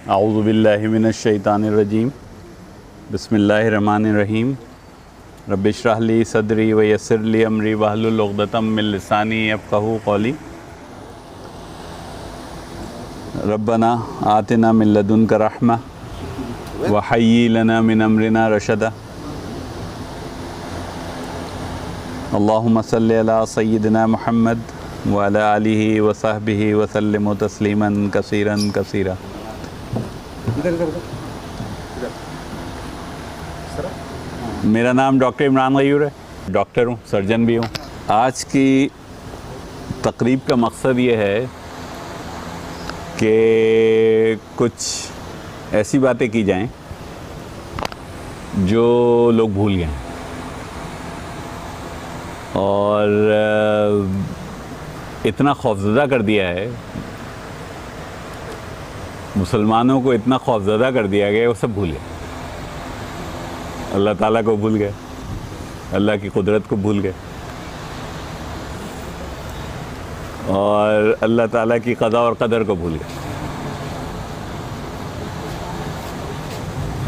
आऊज़ु बिल्लाहि मिनश शैतानिर रजीम बिस्मिल्लाहिर रहमानिर रहीम रब्बि इश्रह ली सदरी व यस्सिर ली अमरी वहलुल उक़दतम मिन लिसानी यफ़क़हू क़ौली रब्बना आतिना मिन लदुनका रहमा व हय्यि लना मिन अमरिना रशदा अल्लाहुम्मा सल्लि अला सय्यिदिना मुहम्मद व अला आलिहि व सहबिहि व सल्लिम तस्लीमन कसीरन कसीरा। मेरा नाम डॉक्टर इमरान गयूर है, डॉक्टर हूँ, सर्जन भी हूँ। आज की तकरीब का मकसद ये है कि कुछ ऐसी बातें की जाएं जो लोग भूल गए और इतना खौफज़दा कर दिया है, मुसलमानों को इतना खौफज़दा कर दिया गया, वो सब भूल गए। अल्लाह ताला को भूल गए, अल्लाह की कुदरत को भूल गए और अल्लाह ताला की क़ज़ा और क़दर को भूल गए।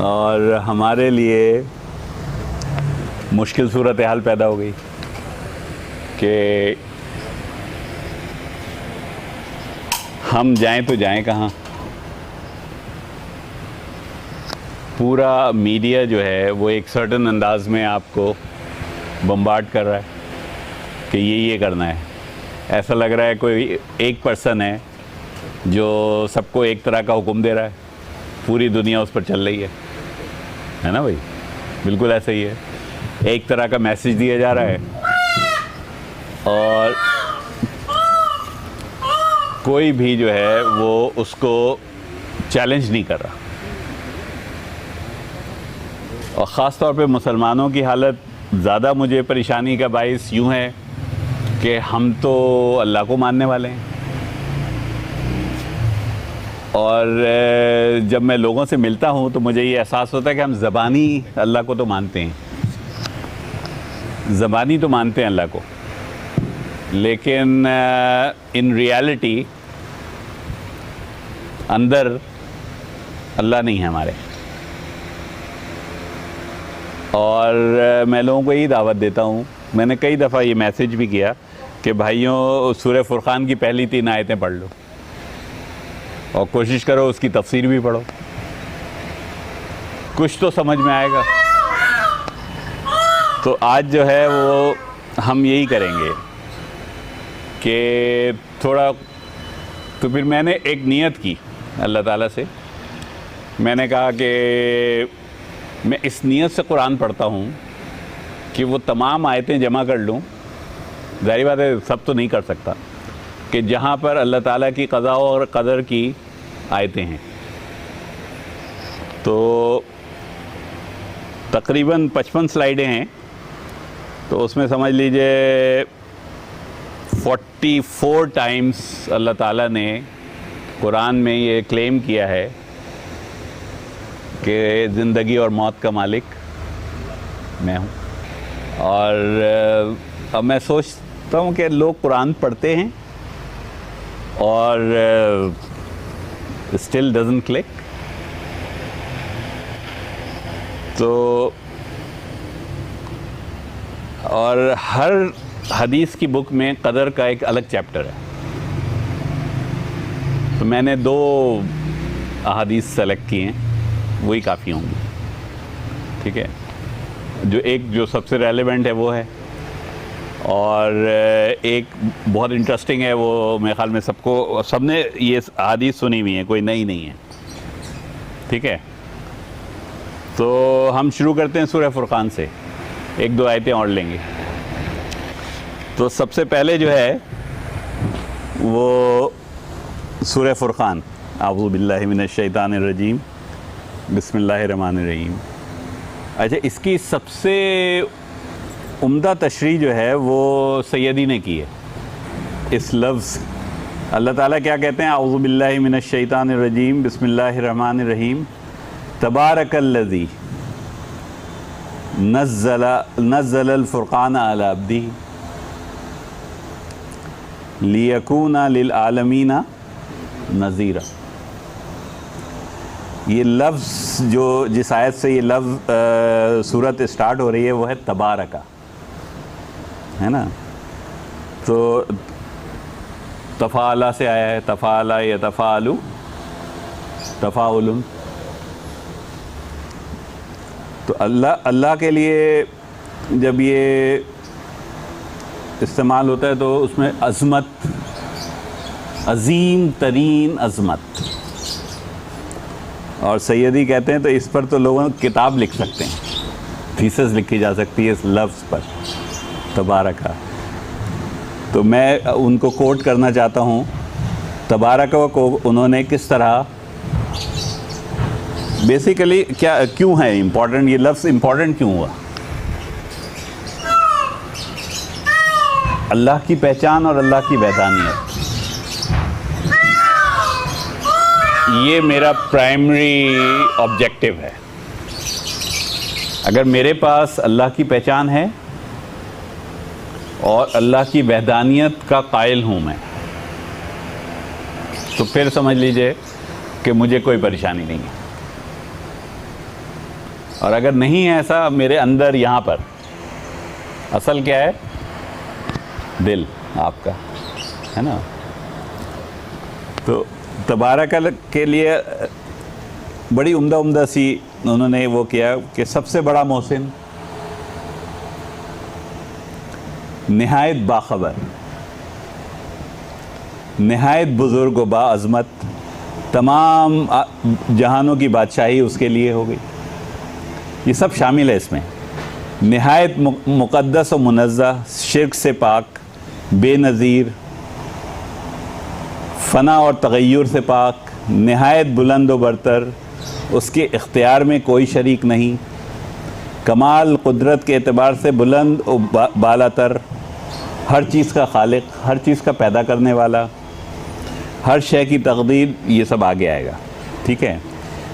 और हमारे लिए मुश्किल सूरत हाल पैदा हो गई कि हम जाएं तो जाएं कहाँ। पूरा मीडिया जो है वो एक सर्टन अंदाज में आपको बम्बार्ड कर रहा है कि ये करना है। ऐसा लग रहा है कोई एक पर्सन है जो सबको एक तरह का हुक्म दे रहा है, पूरी दुनिया उस पर चल रही है ना भाई? बिल्कुल ऐसा ही है, एक तरह का मैसेज दिया जा रहा है और कोई भी जो है वो उसको चैलेंज नहीं कर रहा। और ख़ास तौर पे मुसलमानों की हालत ज़्यादा मुझे परेशानी का बाइस यूँ है कि हम तो अल्लाह को मानने वाले हैं और जब मैं लोगों से मिलता हूँ तो मुझे ये एहसास होता है कि हम ज़बानी अल्लाह को तो मानते हैं, ज़बानी तो मानते हैं अल्लाह को, लेकिन इन रियलिटी अंदर अल्लाह नहीं है हमारे। और मैं लोगों को यही दावत देता हूँ, मैंने कई दफ़ा ये मैसेज भी किया कि भाइयों सूरह फुरक़ान की पहली 3 आयतें पढ़ लो और कोशिश करो उसकी तफसीर भी पढ़ो, कुछ तो समझ में आएगा। तो आज जो है वो हम यही करेंगे कि थोड़ा, तो फिर मैंने एक नियत की अल्लाह ताला से, मैंने कहा कि मैं इस नियत से कुरान पढ़ता हूँ कि वो तमाम आयतें जमा कर लूँ। ज़ाहिर बात है सब तो नहीं कर सकता, कि जहाँ पर अल्लाह ताला की क़ज़ा और क़दर की आयतें हैं। तो तकरीबन 55 स्लाइडें हैं, तो उसमें समझ लीजिए 44 टाइम्स अल्लाह ताला ने कुरान में ये क्लेम किया है कि ज़िंदगी और मौत का मालिक मैं हूँ। और अब मैं सोचता हूँ कि लोग कुरान पढ़ते हैं और स्टिल डजंट क्लिक। तो और हर हदीस की बुक में क़दर का एक अलग चैप्टर है। तो मैंने 2 अहादीस सेलेक्ट किए हैं, वही काफ़ी होंगी, ठीक है। जो सबसे रेलेवेंट है वो है, और एक बहुत इंटरेस्टिंग है, वो मेरे ख्याल में सबने ये हदीस सुनी हुई है, कोई नई नहीं है, ठीक है। तो हम शुरू करते हैं सूरह फुरक़ान से, 1-2 आयतें और लेंगे। तो सबसे पहले जो है वो सूरह फुरक़ान, आऊज़ु बिल्लाहि मिनश शैतानिर रजीम बिस्मिल्लाहिर रहमानिर रहीम। अच्छा, इसकी सबसे उम्दा तशरीह जो है वो सैयदी ने की है। इस लफ्ज़ अल्लाह ताला क्या कहते हैं? आऊज़ु बिल्लाहि मिनश शैतानिर रजीम बिस्मिल्लाहिर रहमानिर रहीम तबारकल्लज़ी नज़्ज़लल फ़ुरक़ान अला अब्दिही लियकूना लिल आलमीना नज़ीरा। ये लफ्ज़ जो जिस आयत से ये लफ्ज़ सूरत स्टार्ट हो रही है वो है तबारका, है ना। तो तफ़ाला से आया है, तफ़ाला या तफ़ालु, तफ़ाउलुन। तो अल्लाह के लिए जब ये इस्तेमाल होता है तो उसमें अज़मत, अज़ीम तरीन अज़मत। और सैयदी कहते हैं तो इस पर तो लोगों किताब लिख सकते हैं, थीसिस लिखी जा सकती है इस लफ्ज़ पर, तबारका। तो मैं उनको कोट करना चाहता हूँ, तबारका को उन्होंने किस तरह, बेसिकली क्या क्यों है इम्पोर्टेंट, ये लफ्ज़ इम्पोर्टेंट क्यों हुआ। अल्लाह की पहचान और अल्लाह की वैधानियत, ये मेरा प्राइमरी ऑब्जेक्टिव है। अगर मेरे पास अल्लाह की पहचान है और अल्लाह की वैधानियत का कायल हूँ मैं, तो फिर समझ लीजिए कि मुझे कोई परेशानी नहीं है। और अगर नहीं है ऐसा मेरे अंदर, यहाँ पर असल क्या है, दिल आपका, है ना। तो तबारका के लिए बड़ी उम्दा सी उन्होंने वो किया कि सबसे बड़ा मोहसिन, निहायत बाखबर, निहायत बुज़ुर्ग व बाअज़मत, तमाम जहानों की बादशाही उसके लिए हो गई। ये सब शामिल है इसमें। निहायत मुक़द्दस व मुनज़्ज़ह, शिर्क से पाक, बेनज़ीर, फ़ना और तग़य्युर से पाक, निहायत बुलंद व बरतर, उसके इख्तियार में कोई शरीक नहीं, कमाल कुदरत के एतबार से बुलंद व बालातर, हर चीज़ का खालिक, हर चीज़ का पैदा करने वाला, हर शय की तक़दीर, ये सब आगे आएगा, ठीक है।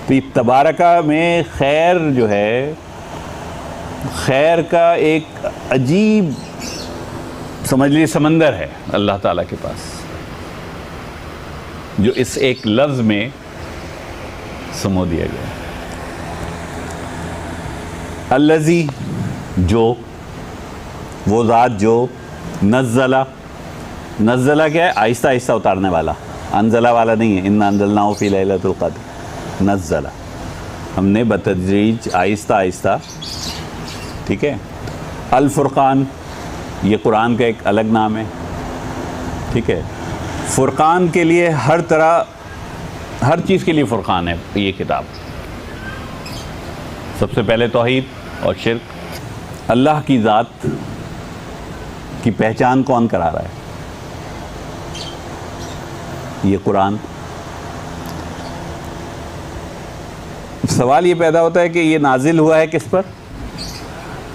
तो ये तबारका में खैर जो है, खैर का एक अजीब समझ लीजिए समंदर है अल्लाह ताला के पास, जो इस एक लफ्ज़ में समो दिया गया। अल्लज़ी, जो, वो ज़ात जो, नज़्ज़ला, नज़्ज़ला क्या है, आहिस्ता आहिस्ता उतारने वाला, अनज़ला वाला नहीं है, इन्ना अंज़लनाहु फ़ी लैलतिल क़द्र, नज़्ज़ला, हमने बतदरीज आहिस्ता आहिस्ता, ठीक है। अल फ़ुरक़ान, ये कुरान का एक अलग नाम है, ठीक है। फ़ुरक़ान के लिए हर तरह, हर चीज़ के लिए फ़ुरक़ान है ये किताब। सबसे पहले तौहीद और शिर्क, अल्लाह की ज़ात की पहचान कौन करा रहा है, ये कुरान। सवाल ये पैदा होता है कि ये नाजिल हुआ है किस पर,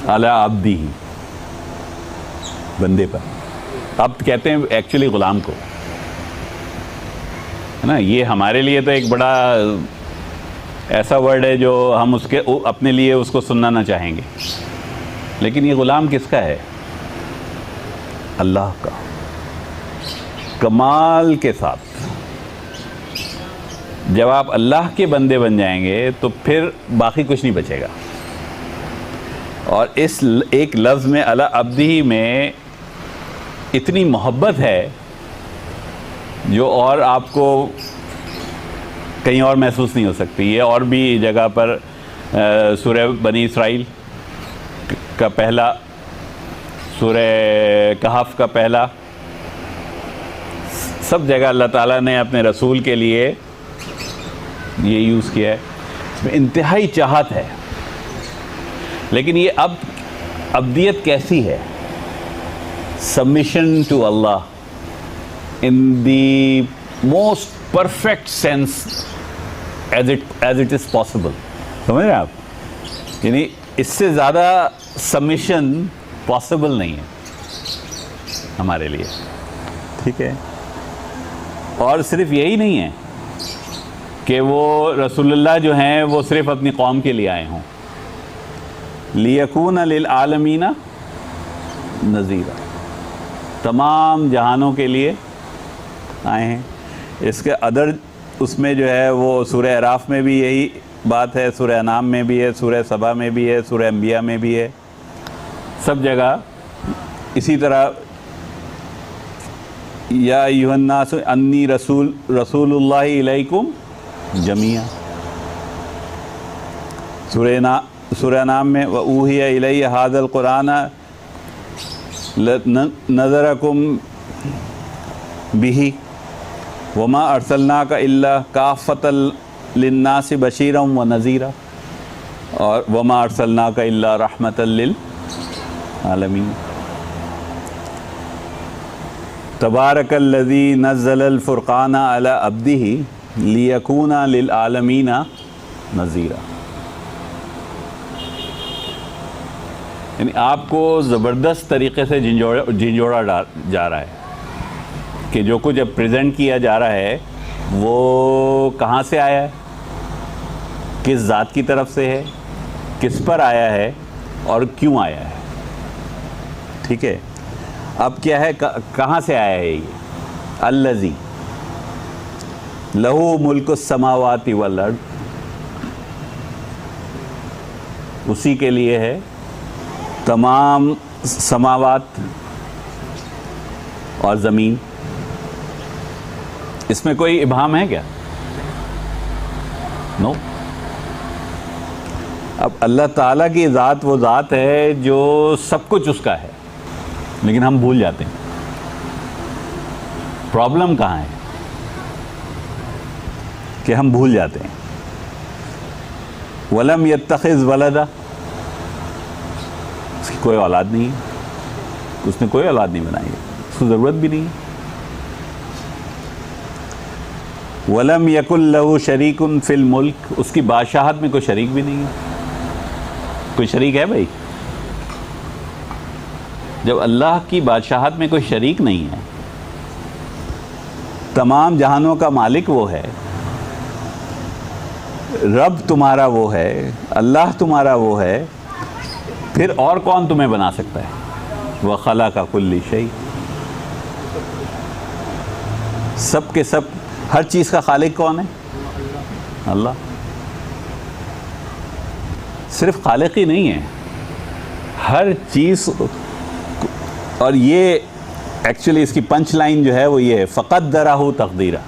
अला अब्दी, बंदे पर। अब्द कहते हैं एक्चुअली ग़ुलाम को, है ना। ये हमारे लिए तो एक बड़ा ऐसा वर्ड है जो हम उसके अपने लिए उसको सुनना ना चाहेंगे, लेकिन ये ग़ुलाम किसका है, अल्लाह का। कमाल के साथ जब आप अल्लाह के बंदे बन जाएंगे तो फिर बाकी कुछ नहीं बचेगा। और इस एक लफ्ज़ में अला अब्दी में इतनी मोहब्बत है जो और आपको कहीं और महसूस नहीं हो सकती। ये और भी जगह पर सूरह बनी इसराइल का पहला, सूरह कहफ का पहला, सब जगह अल्लाह ताला ने अपने रसूल के लिए ये यूज़ किया है। इसमें इंतहाई चाहत है। लेकिन ये अब्दियत कैसी है, submission to Allah in the most perfect sense as it is possible. समझ रहे हैं आप, यानी इससे ज़्यादा सबमिशन पॉसिबल नहीं है हमारे लिए, ठीक है। और सिर्फ यही नहीं है कि वो रसूलुल्लाह जो हैं वो सिर्फ अपनी कौम के लिए आए हों, लियकून लिल आलमीना नज़ीरा, तमाम जहानों के लिए आए हैं। इसके अदर उसमें जो है वो सूरह अराफ में भी यही बात है, सूरह अनाम में भी है, सूरह सबा में भी है, सूरह अंबिया में भी है, सब जगह इसी तरह या अय्युहन्नास अन्नी रसूलुल्लाहि इलैकुम जमिया। सूरह नाम में व ऊहिया इलैया हाज़ल कुरान नज़रकुम बिही वमा अरसलनाका इल्ला काफ़तल लिन्नासि बशीरम व नज़ीरा और वमा अरसलनाका इल्ला रहमतल लिल आलमीन। तबारकल्लज़ी नज़्ज़लल फ़ुरक़ाना अला अब्दिही लियकूना लिल आलमीना नज़ीरा। यानी आपको ज़बरदस्त तरीक़े से झिंझोड़ा जा रहा है कि जो कुछ अब प्रेजेंट किया जा रहा है वो कहाँ से आया है, किस ज़ात की तरफ से है, किस पर आया है और क्यों आया है। ठीक है, अब क्या है, कहाँ से आया है ये? अल्लज़ी लहू मुल्कुस समावाति वल अर्द, उसी के लिए है तमाम समावात और ज़मीन। इसमें कोई इबाम है क्या? नो। अब अल्लाह ताला की ज़ात वो ज़ात है जो सब कुछ उसका है, लेकिन हम भूल जाते हैं। प्रॉब्लम कहाँ है कि हम भूल जाते हैं। वलम यत्तखिज़ वलदा, उसकी कोई औलाद नहीं है, उसने कोई औलाद नहीं बनाई है, उसको ज़रूरत भी नहीं है। वलम यकुल लहू शरीकुन फिल मुल्क, उसकी बादशाहत में कोई शरीक भी नहीं है। कोई शरीक है भाई? जब अल्लाह की बादशाहत में कोई शरीक नहीं है, तमाम जहानों का मालिक वो है, रब तुम्हारा वो है, अल्लाह तुम्हारा वो है, फिर और कौन तुम्हें बना सकता है? व खलक़ कुल्ली शै, सब के सब, हर चीज़ का खालिक कौन है? अल्लाह। सिर्फ खालिक ही नहीं है, हर चीज़। और ये एक्चुअली इसकी पंच लाइन जो है वो ये है, फ़क़द्दरहु तक़दीरा।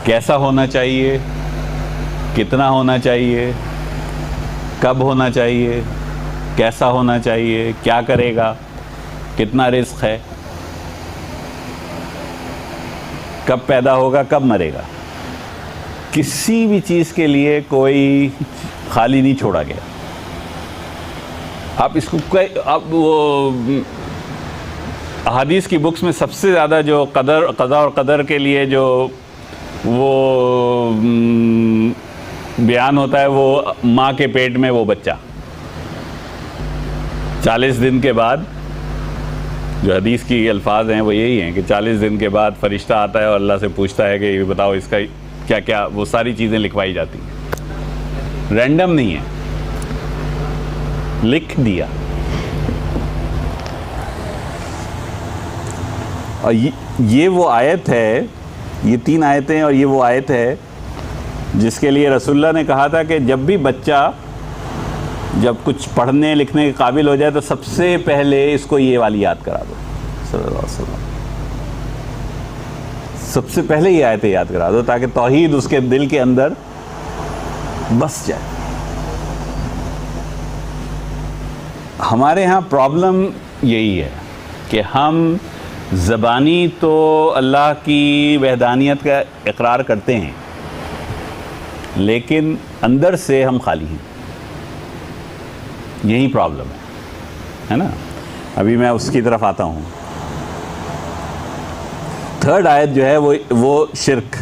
कैसा होना चाहिए, कितना होना चाहिए, कब होना चाहिए, कैसा होना चाहिए, क्या करेगा, कितना रिस्क है, कब पैदा होगा, कब मरेगा, किसी भी चीज़ के लिए कोई खाली नहीं छोड़ा गया। आप इसको आप वो हदीस की बुक्स में सबसे ज़्यादा जो कज़ा और क़दर के लिए जो वो बयान होता है, वो माँ के पेट में वो बच्चा 40 दिन के बाद, जो हदीस की अल्फाज हैं वो यही हैं कि 40 दिन के बाद फरिश्ता आता है और अल्लाह से पूछता है कि ये बताओ इसका क्या क्या, वो सारी चीज़ें लिखवाई जाती हैं। रैंडम नहीं है, लिख दिया। और ये वो आयत है, ये 3 आयतें और ये वो आयत है जिसके लिए रसूलुल्लाह ने कहा था कि जब भी बच्चा जब कुछ पढ़ने लिखने के काबिल हो जाए तो सबसे पहले इसको ये वाली याद करा दो, सल्लल्लाहु अलैहि वसल्लम। सबसे पहले ये आयतें याद करा दो ताकि तौहीद उसके दिल के अंदर बस जाए। हमारे यहाँ प्रॉब्लम यही है कि हम ज़बानी तो अल्लाह की वहदानियत का इकरार करते हैं, लेकिन अंदर से हम खाली हैं। यही प्रॉब्लम है ना। अभी मैं उसकी तरफ आता हूँ। 3rd आयत जो है वो शिर्क,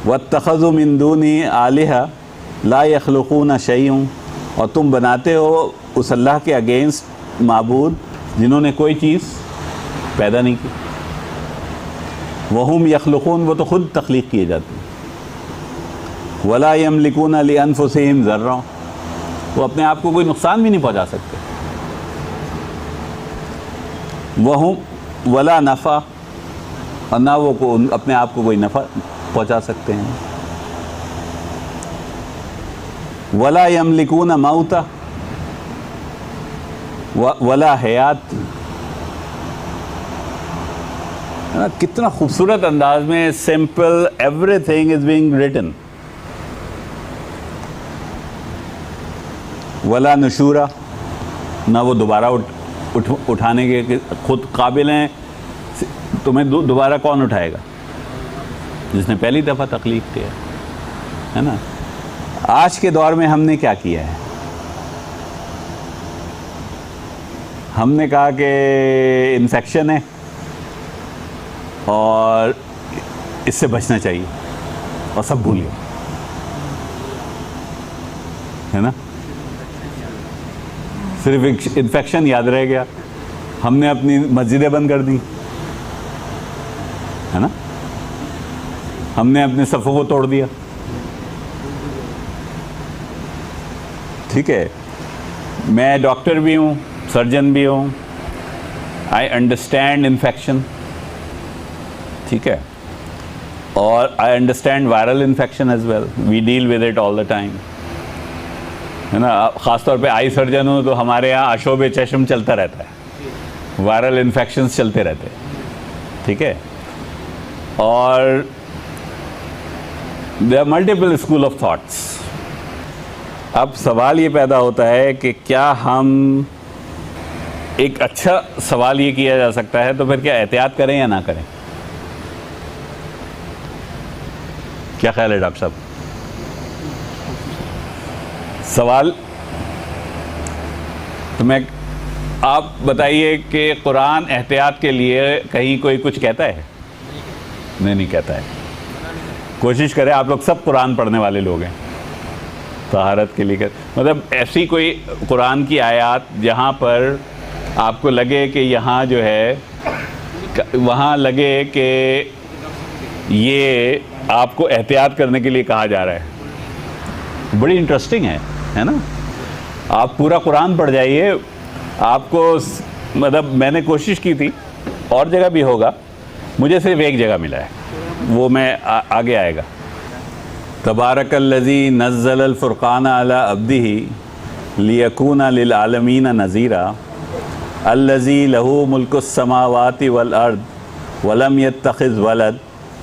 वत्तख़ज़ू मिन दूनी आलिहा ला यख़्लुक़ून शैअन, और तुम बनाते हो उस अल्लाह के अगेंस्ट माबूद जिन्होंने कोई चीज़ पैदा नहीं की। वहुम यख़्लुक़ून, वो तो ख़ुद तख्लीक़ किए जाते हैं। वला यमलिकून लिअन्फुसिहिम ज़र्रा, वो अपने आप को कोई नुकसान भी नहीं पहुंचा सकते। वहुम वला नफ़ा, और ना वो अपने आप को कोई नफ़ा पहुंचा सकते हैं। वला यमलिकून मौता वला हयात। कितना खूबसूरत अंदाज में, simple, everything is being written. वला नशूरा, ना वो दोबारा उठाने के खुद काबिल हैं। तुम्हें दोबारा कौन उठाएगा? जिसने पहली दफ़ा तकलीफ किया है ना। आज के दौर में हमने क्या किया है? हमने कहा कि इन्फेक्शन है और इससे बचना चाहिए और सब भूल गए, है ना। सिर्फ इन्फेक्शन याद रह गया। हमने अपनी मस्जिदें बंद कर दी, है ना। हमने अपने सफ़ों को तोड़ दिया। ठीक है, मैं डॉक्टर भी हूँ, सर्जन भी हूँ, आई अंडरस्टैंड इन्फेक्शन, ठीक है, और I understand viral infection as well, we deal with it all the time, है ना। ख़ासतौर पे आई सर्जन हूँ तो हमारे यहाँ आशोब चश्म चलता रहता है, वायरल इन्फेक्शंस चलते रहते हैं, ठीक है। और there are multiple school of thoughts. अब सवाल ये पैदा होता है कि क्या हम, एक अच्छा सवाल ये किया जा सकता है, तो फिर क्या एहतियात करें या ना करें? क्या ख्याल है डॉक्टर साहब? सवाल तो मैं, आप बताइए कि कुरान एहतियात के लिए कहीं कोई कुछ कहता है? नहीं कहता है। कोशिश करें, आप लोग सब कुरान पढ़ने वाले लोग हैं, तहारत के लिए मतलब ऐसी कोई कुरान की आयत जहाँ पर आपको लगे कि यहाँ जो है, वहाँ लगे कि ये आपको एहतियात करने के लिए कहा जा रहा है। बड़ी इंटरेस्टिंग है ना। आप पूरा कुरान पढ़ जाइए, आपको मतलब मैंने कोशिश की थी, और जगह भी होगा, मुझे सिर्फ एक जगह मिला है, वो मैं आगे आएगा। तबारकल्लज़ी नज़्ज़ल फ़ुरक़ान अला अब्दिही लियकूना लिल आलमीन नज़ीरा अल्लज़ी लहू मुल्कुस समावाति वल अर्द वलम यत्तख़िज़ वलद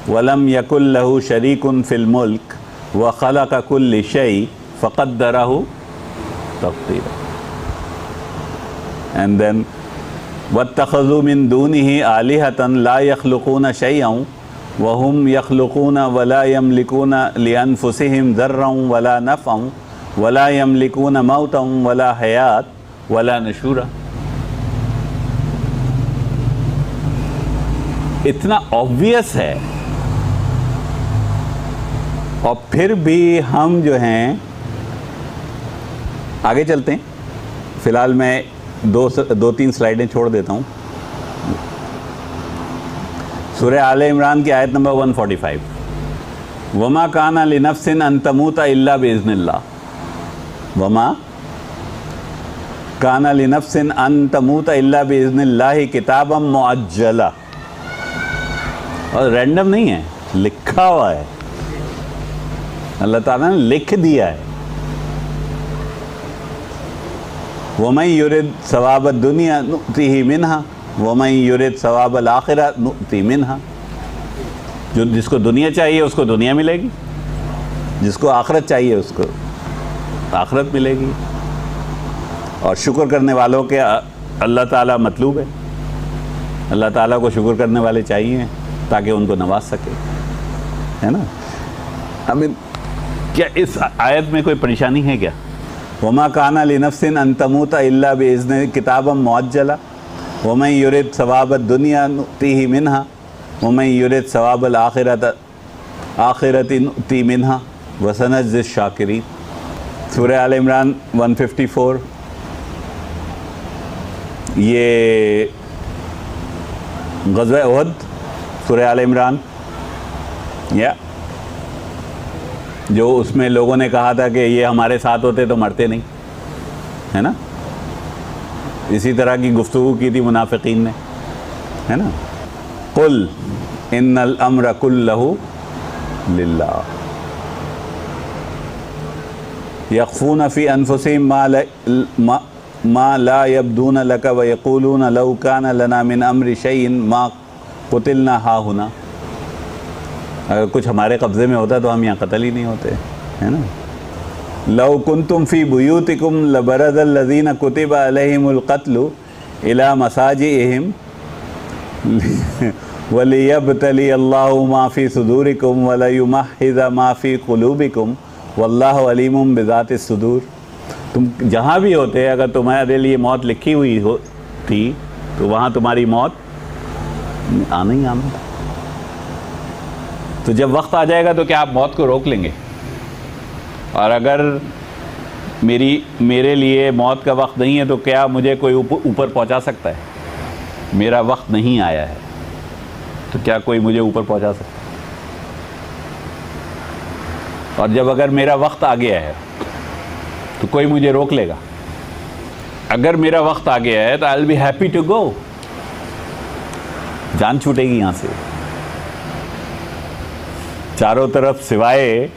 वलम यकुल लहू शरीकुन फ़िल मुल्क व ख़लक़ कुल्लि शै फ़क़द्दरहु तक़दीरा। एंड देन वत्तख़ज़ू मिन दूनिही आलिहतन ला यख़्लुक़ून शैअन वहुम यख़्लुक़ून वला यमलिकून लिअन्फुसिहिम ज़र्रन वला नफ़अन वला यमलिकून मौतन वला हयात वला नशूरा। इतना ऑब्वियस है, और फिर भी हम जो हैं, आगे चलते हैं। फ़िलहाल मैं दो तीन स्लाइडें छोड़ देता हूँ। सूरह आले इमरान की आयत नंबर 145, वमा काना लिनफ्सिन अन तमूता इल्ला बिइज़्निल्लाह, वमा काना लिनफ्सिन अन तमूता इल्ला बिइज़्निल्लाह किताबम मुअज्जला। और रैंडम नहीं है, लिखा हुआ है, अल्लाह ताला ने लिख दिया है। वमन युरिद सवाब दुनिया नुअतिही मिन्हा वमन युरिद सवाब आखिरा नुअति मिन्हा। जो जिसको दुनिया चाहिए उसको दुनिया मिलेगी, जिसको आखिरत चाहिए उसको आखिरत मिलेगी। और शुक्र करने वालों के अल्लाह ताला मतलूब है। अल्लाह ताला को शुक्र करने वाले चाहिए ताकि उनको नवाज सके, है ना। I क्या इस आयत में कोई परेशानी है क्या? वमा काना लिनफ्सिन अन तमूता इल्ला बिइज़्नि किताबम मुअज्जला वमन युरिद सवाब दुनिया नुअतिही मिन्हा वमन युरिद सवाब आखिरति नुअति मिन्हा व सनज्ज़ि शाकिरीन। सूरह आल इमरान 154, ये ग़ज़वा उहद, सूरह आल इमरान, या जो उसमें लोगों ने कहा था कि ये हमारे साथ होते तो मरते नहीं, है ना। इसी तरह की गुफ्तगू की थी मुनाफिकीन ने, है ना। कुल इन्नल अम्र कुल्लहु लिल्लाह यख्फून फी अनफुसिहिम मा ला यब्दून लक व यक़ूलून लौ कान लना मिन अम्रि शैइन मा क़ुतिलना हाहुना। अगर कुछ हमारे कब्ज़े में होता तो हम यहाँ कत्ल ही नहीं होते, है ना। लौ कुंतुम फ़ी बुयूतिकुम लबरज़ल लज़ीना कुतिबा अलैहिमुल क़त्लु इला मसाजिहिम वलियब्तली अल्लाहु मा फ़ी सुदूरिकुम वलयुमहिज़ मा फ़ी क़ुलूबिकुम वल्लाहु अलीमुम बिज़ातिस सुदूर। तुम जहाँ भी होते, अगर तुम्हारे लिए मौत लिखी हुई होती तो वहाँ तुम्हारी मौत आना ही आना था। तो जब वक्त आ जाएगा तो क्या आप मौत को रोक लेंगे? और अगर मेरे लिए मौत का वक्त नहीं है तो क्या मुझे कोई ऊपर पहुंचा सकता है? मेरा वक्त नहीं आया है तो क्या कोई मुझे ऊपर पहुंचा सकता है? और जब अगर मेरा वक्त आ गया है तो कोई मुझे रोक लेगा? अगर मेरा वक्त आ गया है तो I will be happy to go. जान छूटेगी यहाँ से। चारों तरफ सिवाय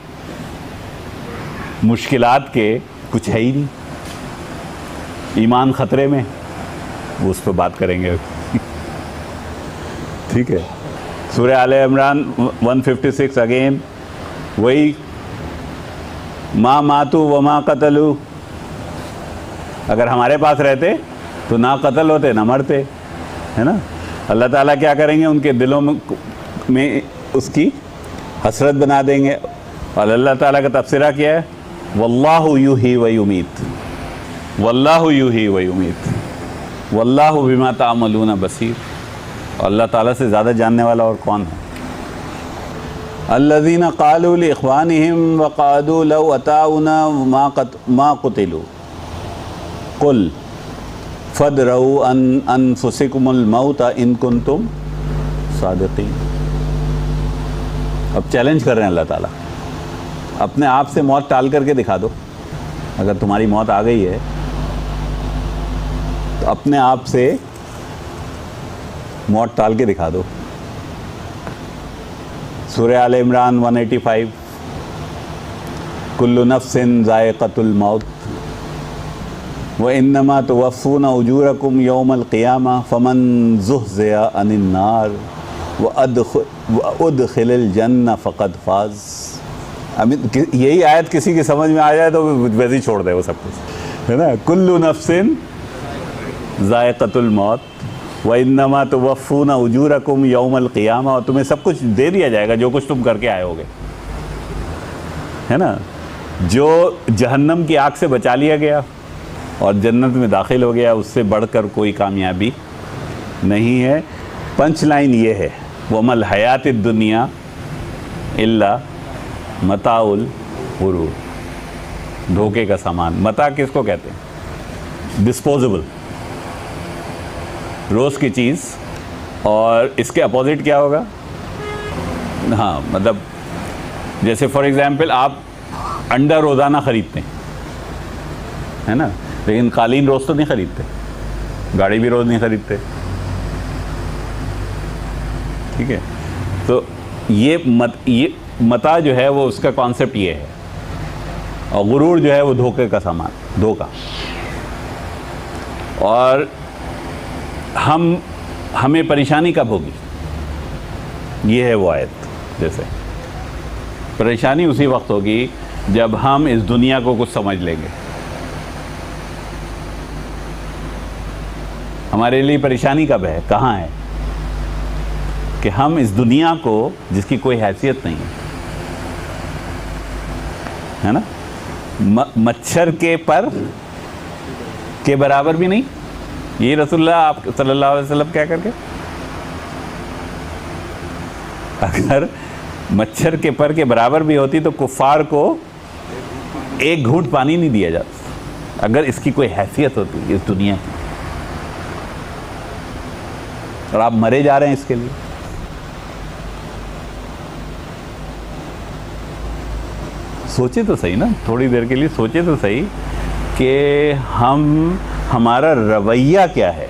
मुश्किलात के कुछ है ही नहीं। ईमान खतरे में, वो उस पर बात करेंगे ठीक है। सूरह आले इमरान 156 अगेन वही, मा मातू व मा कतलू। अगर हमारे पास रहते तो ना कत्ल होते ना मरते, है ना। अल्लाह ताला क्या करेंगे? उनके दिलों में उसकी हसरत बना देंगे। और अल्लाह ताला का तफसीरा क्या है? वल्लाहु युही व युमीत, वल्लाहु युही व युमीत, वल्लाहु बिमा तामलूना बसीर। अल्लाह ताला से ज़्यादा जानने वाला और कौन है? अल्लज़ीना क़ालू लिइख़वानिहिम व क़ादू लौ अताउना मा क़ुतिलू क़ुल फ़द्रऊ अन अनफुसिकुमुल मौत इन कुंतुम सादिक़ीन। अब चैलेंज कर रहे हैं अल्लाह ताला, अपने आप से मौत टाल करके दिखा दो। अगर तुम्हारी मौत आ गई है तो अपने आप से मौत टाल के दिखा दो। सूरह आले इमरान 185, कुल्लु नफ्सिन ज़ाइक़तुल मौत व इन्नमा तुवफ़्फ़ूना उजूरकुम यौमल क़ियामा फ़मन ज़ुहज़िया अनिन नार व उदख़िलल जन्नह फ़क़द फ़ाज़। यही आयत किसी की समझ में आ जाए तो वैसे ही छोड़ दे वो सब कुछ, है ना। कुल्लु नफ्सिन ज़ाइक़तुल मौत व इन्नमा तुवफ़्फ़ूना उजूरकुम यौमल क़ियामा। और तुम्हें सब कुछ दे दिया जाएगा जो कुछ तुम करके आए होगे, है ना। जो जहन्नम की आग से बचा लिया गया और जन्नत में दाखिल हो गया, उससे बढ़कर कोई कामयाबी नहीं है। पंच लाइन ये है, वमल हयातिद दुनिया इल्ला मताउल गुरूर। धोखे का सामान। मता किसको कहते हैं? डिस्पोजेबल, रोज़ की चीज़। और इसके अपोजिट क्या होगा? हाँ, मतलब जैसे फॉर एग्जांपल आप अंडा रोज़ाना ख़रीदते हैं, है ना, लेकिन कालीन रोज़ तो नहीं ख़रीदते, गाड़ी भी रोज़ नहीं ख़रीदते, ठीक है। तो ये मता जो है वो उसका कॉन्सेप्ट ये है। और गुरूर जो है वो धोखे का सामान, धोखा। और हमें परेशानी कब होगी? ये है वो आयत। जैसे परेशानी उसी वक्त होगी जब हम इस दुनिया को कुछ समझ लेंगे। हमारे लिए परेशानी कब है, कहाँ है? कि हम इस दुनिया को, जिसकी कोई हैसियत नहीं है ना, मच्छर के पर के बराबर भी नहीं। ये रसूलुल्लाह आप सल्लल्लाहु अलैहि वसल्लम क्या करके, अगर मच्छर के पर के बराबर भी होती तो कुफ़ार को एक घूंट पानी नहीं दिया जाता, अगर इसकी कोई हैसियत होती इस दुनिया की। और आप मरे जा रहे हैं इसके लिए। सोचे तो सही ना, थोड़ी देर के लिए सोचे तो सही कि हमारा रवैया क्या है।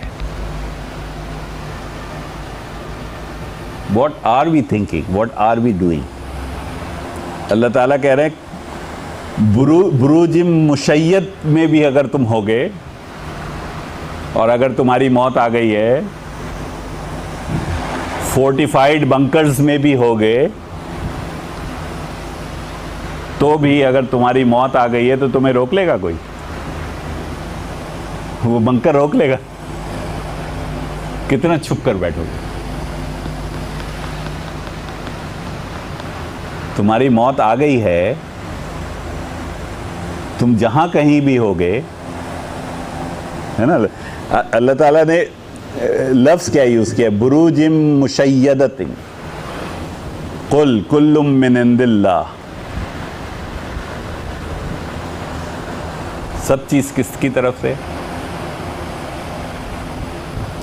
What are we thinking, what are we doing. अल्लाह ताला कह रहे हैं बुरूजिम मुशय्यद में भी अगर तुम होगे और अगर तुम्हारी मौत आ गई है, फोर्टिफाइड बंकर्स में भी होगे, तो भी अगर तुम्हारी मौत आ गई है तो तुम्हें रोक लेगा कोई? वो बंकर रोक लेगा? कितना छुप कर बैठोगे? तुम्हारी मौत आ गई है, तुम जहां कहीं भी होगे, है ना। अल्लाह ताला ने लफ्ज़ क्या यूज़ किया, बुरूजिम मुशय्यदतिन, कुल कुल्लुम मिन इंदिल्लाह। सब चीज़ किसकी तरफ से?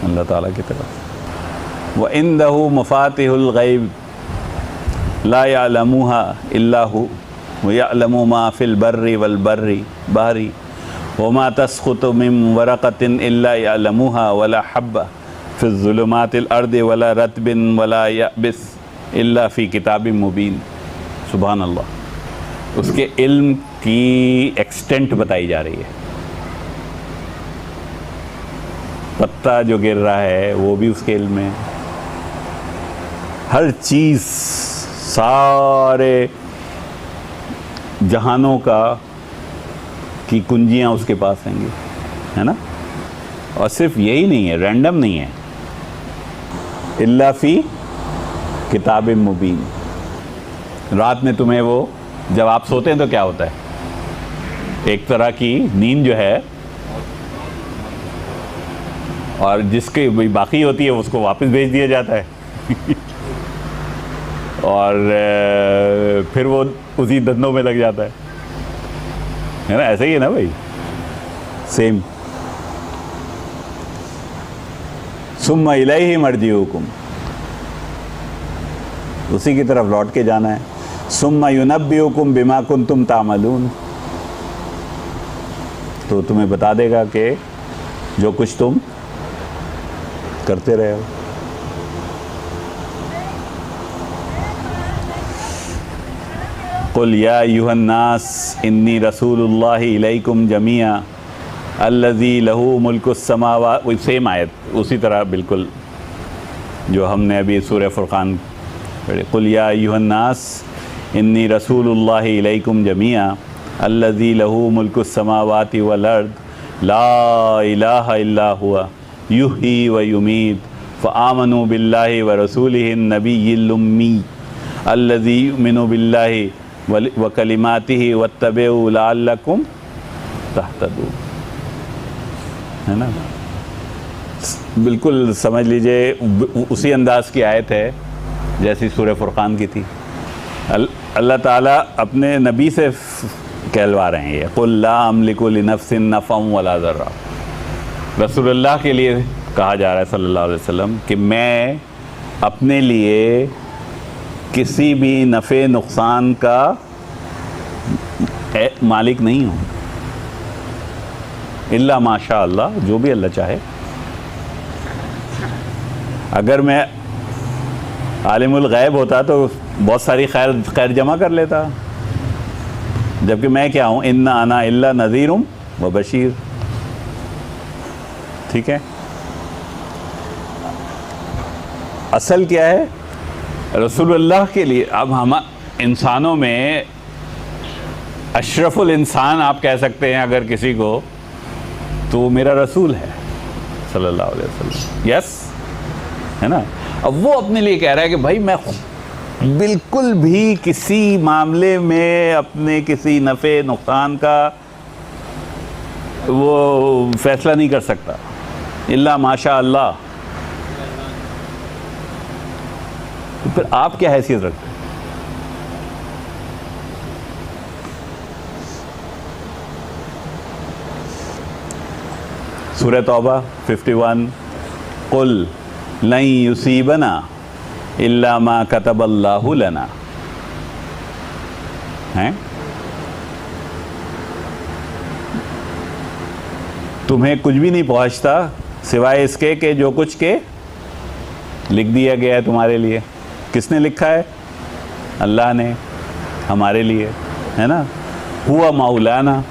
अल्लाह ताला की तरफ। व इंदहु मफातिहुल गैब ला यअलमुहा इल्ला हु व यअलमु मा फिल बर्रि वल बहरी व मा तस्खुतु मिन वरक़तिन इल्ला यअलमुहा वला हब्बा फिज़ ज़ुलुमातिल अर्दि वला रत्बिन वला यबिस इल्ला फ़ी किताबिम मुबीन। सुभान अल्लाह। उसके इल्म की एक्सटेंट बताई जा रही है। पत्ता जो गिर रहा है वो भी उसके इल्म में, हर चीज़, सारे जहानों का की कुंजियां उसके पास होंगी, है ना। और सिर्फ यही नहीं है, रैंडम नहीं है, इल्ला फ़ी किताब मुबीन। रात में तुम्हें वो, जब आप सोते हैं तो क्या होता है, एक तरह की नींद जो है, और जिसकी बाकी होती है उसको वापस भेज दिया जाता है और फिर वो उसी धंधों में लग जाता है ना। ऐसा ही है ना भाई, सेम। सुम्मा इलैहि मर्जिउकुम, उसी की तरफ लौट के जाना है। सुम्मा युनब्बिउकुम बिमा कुंतुम तामलून, तो तुम्हें बता देगा कि जो कुछ तुम करते रहे हो। कुल या अय्युहन नास इन्नी रसूलुल्लाहि इलैकुम जमीआ अल्लज़ी लहू मुल्कुस समावात, वही सेम आयत, उसी तरह बिल्कुल जो हमने अभी सूरह फुरक़ान पढ़े। कुल या अय्युहन नास इन्नी रसूलुल्लाहि इलैकुम जमीआ अल्लज़ी लहू मुल्कुस समावाति वल अर्द ला इलाहा इल्ला हुवा युही व युमीत फ़आमनू बिल्लाहि व रसूलिहि नबिय्यिल उम्मी अल्लज़ी युमिनु बिल्लाहि व कलिमातिहि वत्तबिउ लअल्लकुम तहतदून, है ना। बिल्कुल समझ लीजिए उसी अंदाज की आयत है जैसी सूरह फुरक़ान की थी। अल्लाह ताला अपने नबी से कहलवा रहे हैं ये, कुल ला अमलिकु लिनफ्सिन नफ़अन वला ज़र्रा। रसूलुल्लाह के लिए कहा जा रहा है सल्लल्लाहु अलैहि वसल्लम कि मैं अपने लिए किसी भी नफ़े नुकसान का मालिक नहीं हूँ, इल्ला माशा अल्लाह, जो भी अल्लाह चाहे। अगर मैं आलिमुल गैब होता तो बहुत सारी खैर जमा कर लेता, जबकि मैं क्या हूँ, इन्ना अना इल्ला नज़ीरुम व बशीर। ठीक है, असल क्या है, रसूलुल्लाह के लिए। अब हम इंसानों में अशरफुल इंसान आप कह सकते हैं अगर किसी को, तो वो मेरा रसूल है सल्लल्लाहु अलैहि वसल्लम। यस, है ना। अब वो अपने लिए कह रहा है कि भाई मैं बिल्कुल भी किसी मामले में अपने किसी नफ़े नुकसान का वो फैसला नहीं कर सकता, इल्ला माशा अल्लाह। तो फिर आप क्या हैसियत रखते हैं? सूरह तौबा 51, कुल लन युसीबना इल्ला मा कतबल्लाहु लना, हैं। तुम्हें कुछ भी नहीं पहुंचता सिवाय इसके कि जो कुछ के लिख दिया गया है तुम्हारे लिए। किसने लिखा है? अल्लाह ने हमारे लिए, है ना। हुआ मौलाना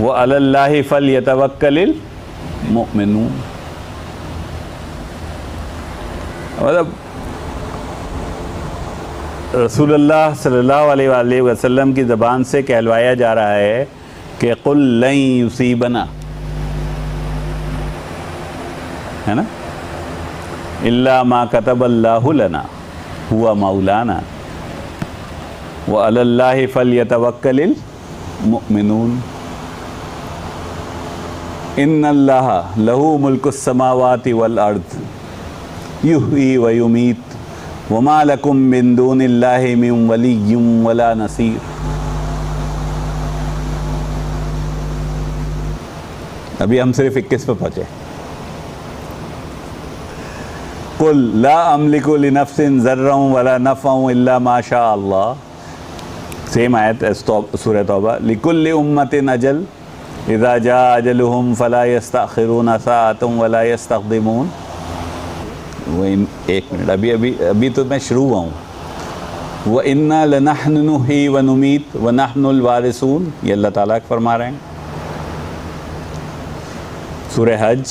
व अलल्लाहि फलयतवक्कलिल मुमिनून। मतलब रसूलुल्लाह सल्लल्लाहु अलैहि वसल्लम की ज़बान से कहलवाया जा रहा है कि कुल लन युसीबना, है ना, इल्ला मा कतबल्लाहु लना हुआ मौलाना व अलल्लाहि फलयतवक्कलिल मुमिनून। इन्नल्लाह लहू मुल्कुस समावाति वल अर्द युहयी व युमीत वमा लकुम मिन दूनिल्लाहि मिन वलिय्यिन वला नसीर। अभी हम सिर्फ 21 पे पहुँचे। कुल ला अमलिकु लिनफ्सिन ज़र्रन वला नफ़अन इल्ला मा शा अल्लाह। सेम आयत सूरह तौबा। लिकुल्लि उम्मतिन अजल इज़ा जा अजलुहुम फला यस्तअखिरून साअतन वला यस्तक़दिमून। वो एक मिनट, अभी तो मैं शुरू हुआ हूँ। व इन्ना लनहनु नुही व नुमीत व नहनुल वारिसून, ये अल्लाह ताला फरमा रहे हैं। सूरह हज।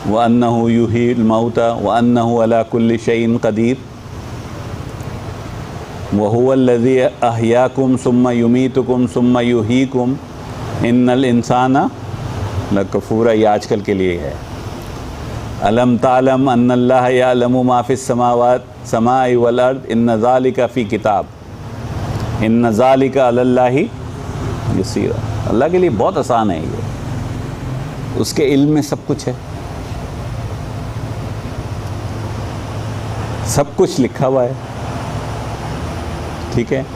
व अन्नहु युहील मौता व अन्नहु अला कुल्लि शैइन कदीर व हुवल्लज़ी अहयाकुम सुम्मा युमीतुकुम सुम्मा युहीकुम इन्नल इंसाना लकफूर। ये आजकल के लिए है। अलम तालम अन्नल्लाह यअलमु मा फिस समावात समाई वल अर्द इन्न ज़ालिका फ़ी किताब इन्न ज़ालिका अलल्लाहि यसीर। अल्लाह के लिए बहुत आसान है ये, उसके इल्म में सब कुछ है, सब कुछ लिखा हुआ है। ठीक है।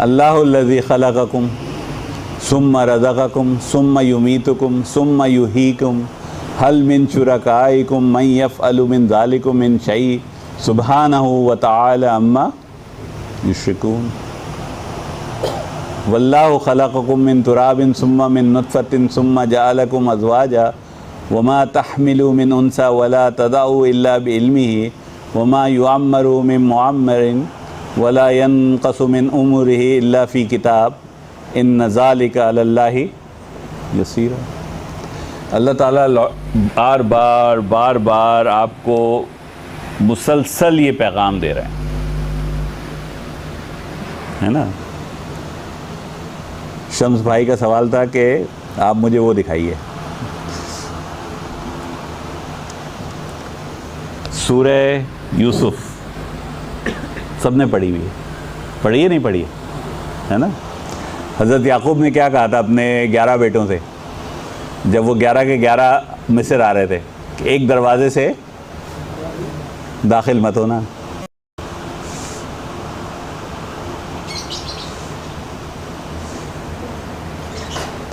अल्लाहुल्लज़ी खलक़कुम सुम्मा रज़क़कुम सुम्मा युमीतुकुम सुम्मा युहीकुम हल मिन शुरकाइकुम मन यफ़अलु मिन ज़ालिकुम मिन शै सुब्हानहु व तआला अम्मा युश्रिकून। वल्लाहु खलक़कुम मिन तुराबिन सुम्मा मिन नुत्फ़तिन सुम्मा जअलकुम अज़वाजा वमा तहमिलु मिन उन्सा वला तदअु इल्ला बिइल्मिही वमा युअम्मरु मिन मुअम्मरिन वला यनक़सु मिन उमरिही इल्ला फ़ी किताब इन्न ज़ालिका अलल्लाहि यसीर। अल्लाह ताला बार बार आपको मुसलसल ये पैगाम दे रहे हैं, है ना। शम्स भाई का सवाल था कि आप मुझे वो दिखाइए, सूरह यूसुफ सबने पढ़ी हुई है, पढ़ी है नहीं पढ़ी है ना। हज़रत याकूब ने क्या कहा था अपने 11 बेटों से, जब वो 11 के 11 मिस्र आ रहे थे, कि एक दरवाजे से दाखिल मत होना।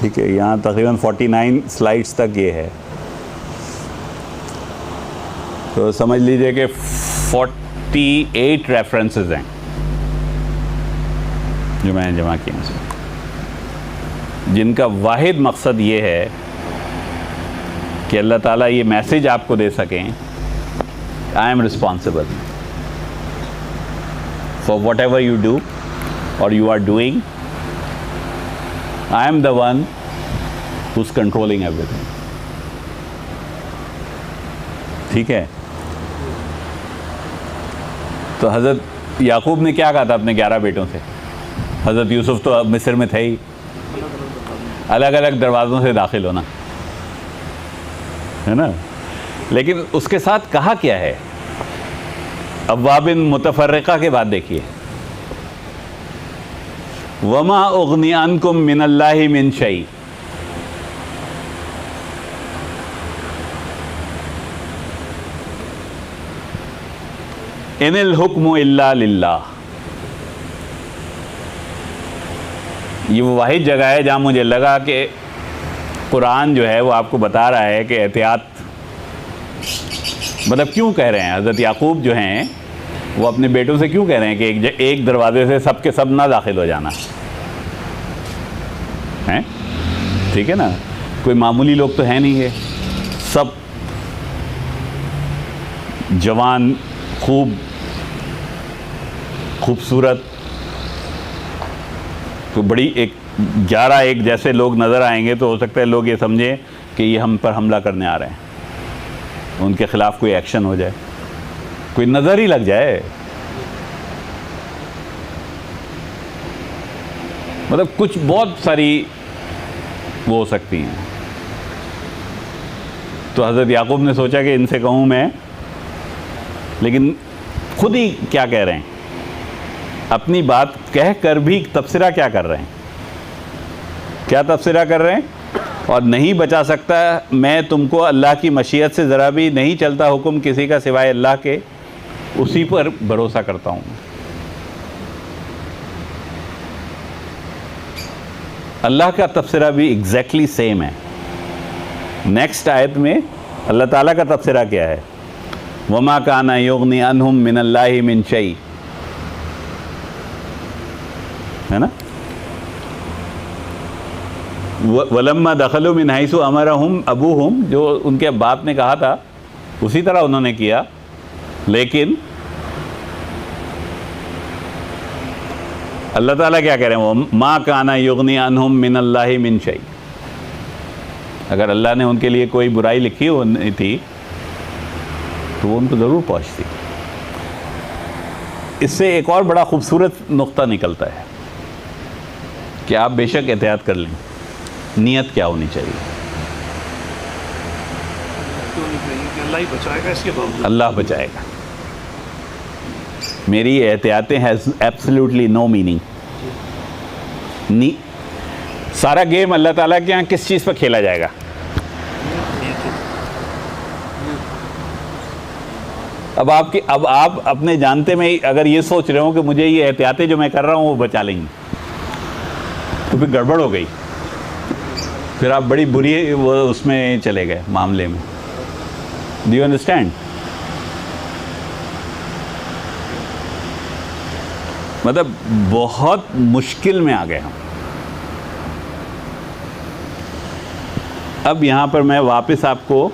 ठीक है, यहाँ तकरीबन 49 स्लाइड्स तक ये है, तो समझ लीजिए कि 48 रेफरेंसेस हैं जो मैंने जमा किए हैं, जिनका वाहिद मकसद ये है कि अल्लाह ताला ये मैसेज आपको दे सकें, I am responsible for whatever you do और you are doing, I am the one who is controlling everything. ठीक है। तो हज़रत याकूब ने क्या कहा था अपने 11 बेटों से? हज़रत यूसुफ तो अब मिस्र में थे ही, अलग अलग दरवाज़ों से दाखिल होना, है ना। लेकिन उसके साथ कहा क्या है? अब्वाबिन मुतफर्रिका के बाद देखिए, वमा उगनी अन्कुम मिनल्लाहि मिन शै। इनिल हुक्मु इल्ला लिल्लाह। ये वो वाहिद जगह है जहाँ मुझे लगा कि कुरान जो है वो आपको बता रहा है कि एहतियात, मतलब क्यों कह रहे हैं हज़रत याकूब जो हैं वो अपने बेटों से क्यों कह रहे हैं कि एक दरवाजे से सब के सब ना दाखिल हो जाना, हैं? ठीक है ना, कोई मामूली लोग तो है नहीं है, सब जवान, खूबसूरत, तो बड़ी एक 11 एक जैसे लोग नज़र आएंगे तो हो सकता है लोग ये समझें कि ये हम पर हमला करने आ रहे हैं, उनके ख़िलाफ़ कोई एक्शन हो जाए, कोई नज़र ही लग जाए। मतलब कुछ बहुत सारी वो हो सकती हैं। तो हज़रत याकूब ने सोचा कि इनसे कहूँ मैं, लेकिन खुद ही क्या कह रहे हैं, अपनी बात कह कर भी तबसरा क्या कर रहे हैं, क्या तबसरा कर रहे हैं? और नहीं बचा सकता मैं तुमको अल्लाह की मशीयत से ज़रा भी, नहीं चलता हुक्म किसी का सिवाय अल्लाह के, उसी पर भरोसा करता हूँ। अल्लाह का तबसरा भी एग्जैक्टली सेम है। नेक्स्ट आयत में अल्लाह ताला का तबसरा क्या है? वमा काना युगनी अनहुम मिनल्लाहि मिन शै, है ना? वलम्मा दखलू मिन हैसु अमरहुम अबूहुम, जो उनके बाप ने कहा था उसी तरह उन्होंने किया, लेकिन अल्लाह ताला क्या कह रहे हैं? वो मा काना युगनी अनहुम मिनल्लाहि मिन शै, अगर अल्लाह ने उनके लिए कोई बुराई लिखी होनी थी तो वो उनको ज़रूर पहुँचती। इससे एक और बड़ा खूबसूरत नुक्ता निकलता है कि आप बेशक एहतियात कर लें, नीयत क्या होनी चाहिए? अल्लाह ही बचाएगा, इसके बावजूद अल्लाह बचाएगा। मेरी एहतियातें हैज़ एब्सोल्युटली नो मीनिंग। सारा गेम अल्लाह ताला के यहाँ किस चीज़ पर खेला जाएगा? अब आप अपने जानते में ही अगर ये सोच रहे हो कि मुझे ये एहतियातें जो मैं कर रहा हूँ वो बचा लेंगी, तो फिर गड़बड़ हो गई, फिर आप बड़ी बुरी वो उसमें चले गए मामले में। Do you understand? मतलब बहुत मुश्किल में आ गए हम। अब यहाँ पर मैं वापस आपको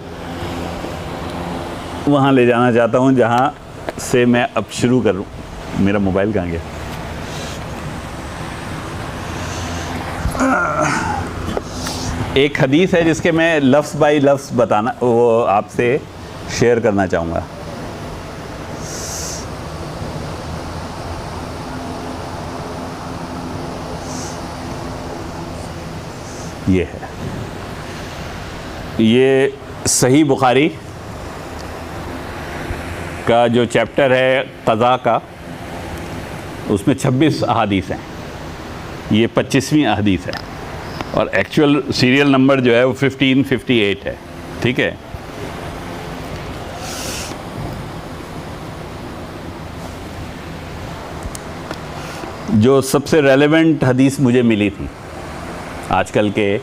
वहाँ ले जाना चाहता हूँ जहाँ से मैं अब शुरू करूँ। मेरा मोबाइल कहाँ गया? एक हदीस है जिसके मैं लफ्ज़ बाई लफ्ज़ बताना, वो आपसे शेयर करना चाहूँगा। ये है, ये सही बुखारी का जो चैप्टर है क़ज़ा का, उसमें 26 अहादीस हैं, ये 25वीं अहादीस है और एक्चुअल सीरियल नंबर जो है वो 1558 है। ठीक है, जो सबसे रेलेवेंट हदीस मुझे मिली थी आजकल के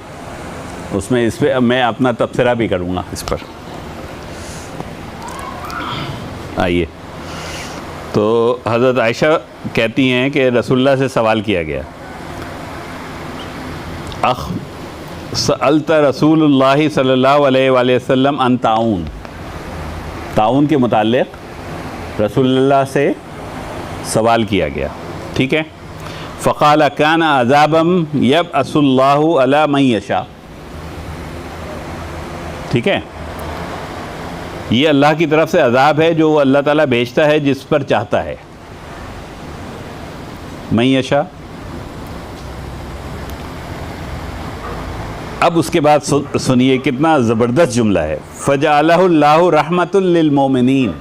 उसमें, इस पर मैं अपना तबसरा भी करूँगा इस पर। आइए, तो हज़रत आयशा कहती हैं कि रसूलुल्लाह से सवाल किया गया, सअलत रसूलुल्लाह सल्लल्लाहु अलैहि वसल्लम अन ताउन, ताउन के मुताल्लिक़ रसूलुल्लाह से सवाल किया गया। ठीक है, फ़क़ाल कान अज़ाबम यबअसुल्लाहु अला मन यशा। ठीक है, ये अल्लाह की तरफ से अज़ाब है जो अल्लाह ताला भेजता है जिस पर चाहता है। मन यशा। अब उसके बाद सुनिए कितना ज़बरदस्त जुमला है, फ़जअलहुल्लाहु रहमतुल लिल मोमिनीन।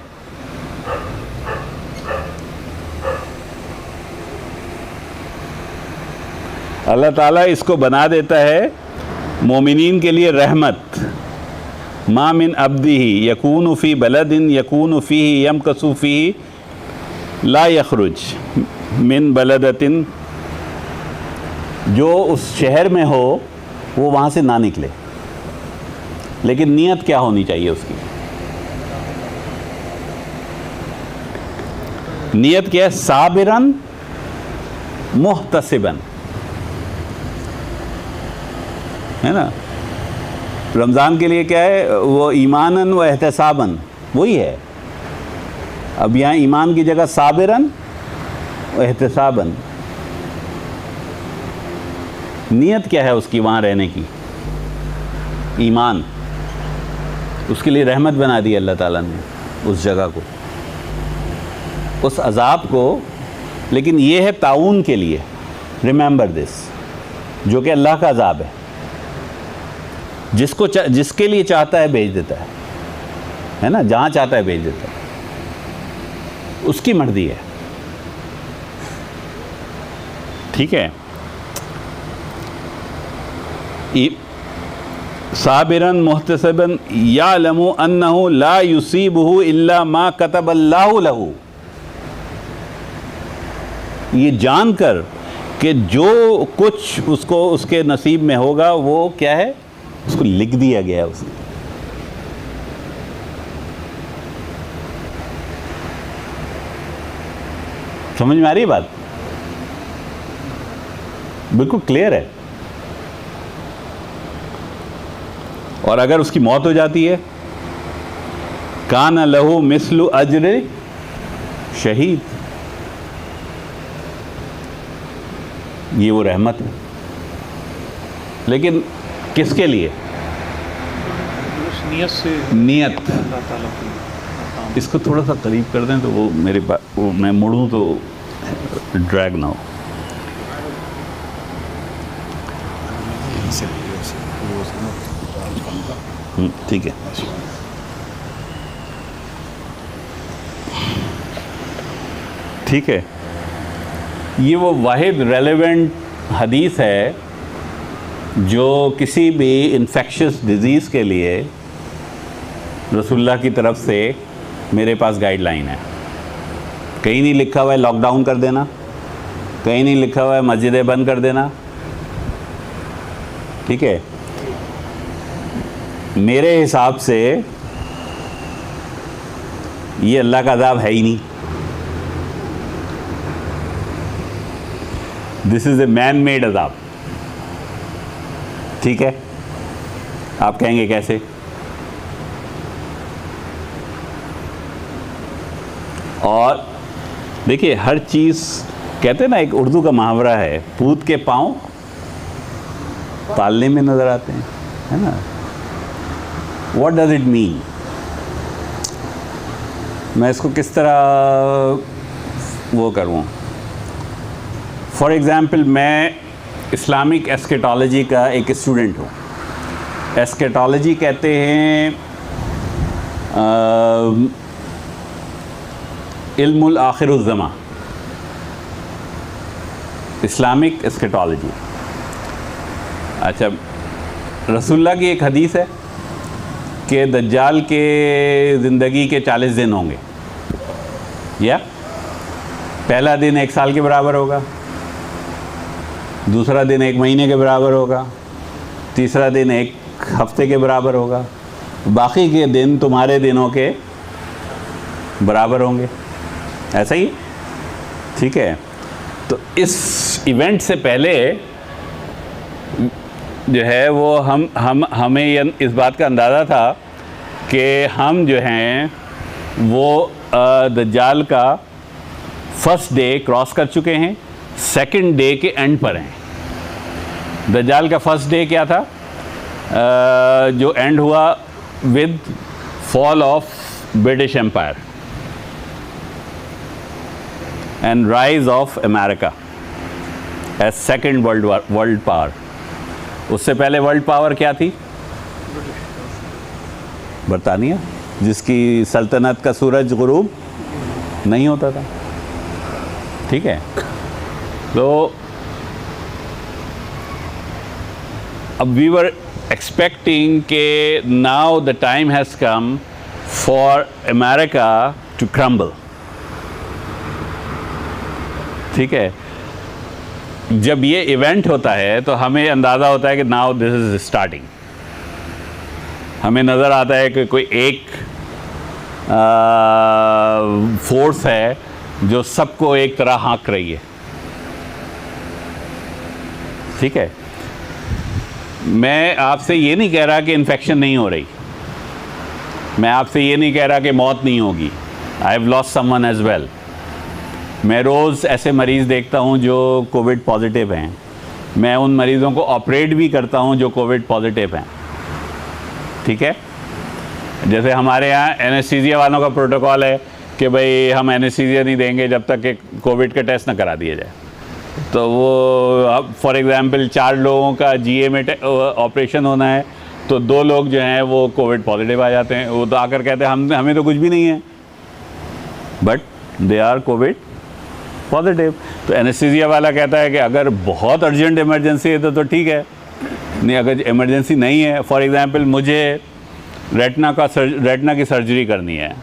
अल्लाह ताला इसको बना देता है मोमिनीन के लिए रहमत। मा मिन अब्दिही यकूनु फ़ी बलदिन यकूनु फ़ीही यमकसु फ़ीही ला यखरुज मिन बलदतिन, जो उस शहर में हो वो वहाँ से ना निकले, लेकिन नीयत क्या होनी चाहिए उसकी? नीयत क्या है? साबिरन मुहतसिबन, है ना? रमज़ान के लिए क्या है? वो ईमानन व एहतसाबन, वही है। अब यहाँ ईमान की जगह साबिरन और एहतिसाबन, नीयत क्या है उसकी वहाँ रहने की? ईमान। उसके लिए रहमत बना दी अल्लाह ताला ने उस जगह को, उस अजाब को। लेकिन ये है ताउन के लिए, रिमेंबर दिस, जो कि अल्लाह का अजाब है। जिसके लिए चाहता है भेज देता है ना, जहाँ चाहता है भेज देता है, उसकी मर्जी है। ठीक है। साबिरन मुहतसिबन यालमु अन्नहु ला युसीबुहु इल्ला मा कतबल्लाहु लहू, ये जानकर कि जो कुछ उसको उसके नसीब में होगा वो क्या है, उसको लिख दिया गया है उसने। समझ में आ रही है बात? बिल्कुल क्लियर है। और अगर उसकी मौत हो जाती है, कान लहू मिस्लु अज्र शहीद, ये वो रहमत है। लेकिन किसके लिए? उस नियत से, नियत। अल्लाह ताला की। इसको थोड़ा सा करीब कर दें तो वो मेरे पास, वो मैं मुड़ूं तो ड्रैग ना हो। ठीक है। ठीक है। ये वो वाहिद रेलेवेंट हदीस है जो किसी भी इन्फेक्शियस डिजीज़ के लिए रसूलुल्लाह की तरफ से मेरे पास गाइडलाइन है। कहीं नहीं लिखा हुआ है लॉकडाउन कर देना, कहीं नहीं लिखा हुआ है मस्जिदें बंद कर देना। ठीक है। मेरे हिसाब से ये अल्लाह का अज़ाब है ही नहीं। This is a man made अज़ाब। ठीक है। आप कहेंगे कैसे? और देखिए, हर चीज़, कहते हैं ना, एक उर्दू का मुहावरा है, पूत के पाँव पालने में नज़र आते हैं, है ना। What does it mean? मैं इसको किस तरह वो करूँ? फॉर एग्ज़ाम्पल, मैं इस्लामिक एस्केटोलॉजी का एक स्टूडेंट हूँ। एस्केटोलॉजी कहते हैं इल्मुल आखिरुज़्ज़मा, इस्लामिक एस्केटोलॉजी। अच्छा, रसूलुल्लाह की एक हदीस है कि दज्जाल के ज़िंदगी के 40 दिन होंगे, या पहला दिन 1 साल के बराबर होगा, दूसरा दिन 1 महीने के बराबर होगा, तीसरा दिन 1 हफ्ते के बराबर होगा, बाकी के दिन तुम्हारे दिनों के बराबर होंगे। ऐसा ही, ठीक है। तो इस इवेंट से पहले जो है वो हमें इस बात का अंदाज़ा था कि हम जो हैं वो दज्जाल का फर्स्ट डे क्रॉस कर चुके हैं, सेकंड डे के एंड पर हैं। दज्जाल का फर्स्ट डे क्या था, जो एंड हुआ with fall of British empire and rise of America as second world power. उससे पहले वर्ल्ड पावर क्या थी? बरतानिया, जिसकी सल्तनत का सूरज गुरूब नहीं होता था। ठीक है। तो अब वी वर एक्सपेक्टिंग के now the time has come for America to crumble. ठीक है। जब ये इवेंट होता है तो हमें अंदाज़ा होता है कि नाउ दिस इज़ स्टार्टिंग। हमें नज़र आता है कि कोई एक फोर्स है जो सबको एक तरह हाँक रही है। ठीक है। मैं आपसे ये नहीं कह रहा कि इन्फेक्शन नहीं हो रही, मैं आपसे ये नहीं कह रहा कि मौत नहीं होगी, I have lost someone as well. मैं रोज़ ऐसे मरीज़ देखता हूँ जो कोविड पॉजिटिव हैं, मैं उन मरीज़ों को ऑपरेट भी करता हूँ जो कोविड पॉजिटिव हैं। ठीक है, जैसे हमारे यहाँ एनेस्थीसिया वालों का प्रोटोकॉल है कि भाई हम एनेस्थीसिया नहीं देंगे जब तक कि कोविड का टेस्ट ना करा दिया जाए। तो वो अब फॉर एग्ज़ाम्पल 4 लोगों का जीए में ऑपरेशन होना है, तो 2 लोग जो हैं वो कोविड पॉजिटिव आ जाते हैं। वो तो आकर कहते हैं हमें तो कुछ भी नहीं है, but they are covid positive. तो एनेस्थीसिया वाला कहता है कि अगर बहुत अर्जेंट इमरजेंसी है तो ठीक है, नहीं अगर इमरजेंसी नहीं है, फॉर एग्ज़ाम्पल मुझे रेटिना की सर्जरी करनी है।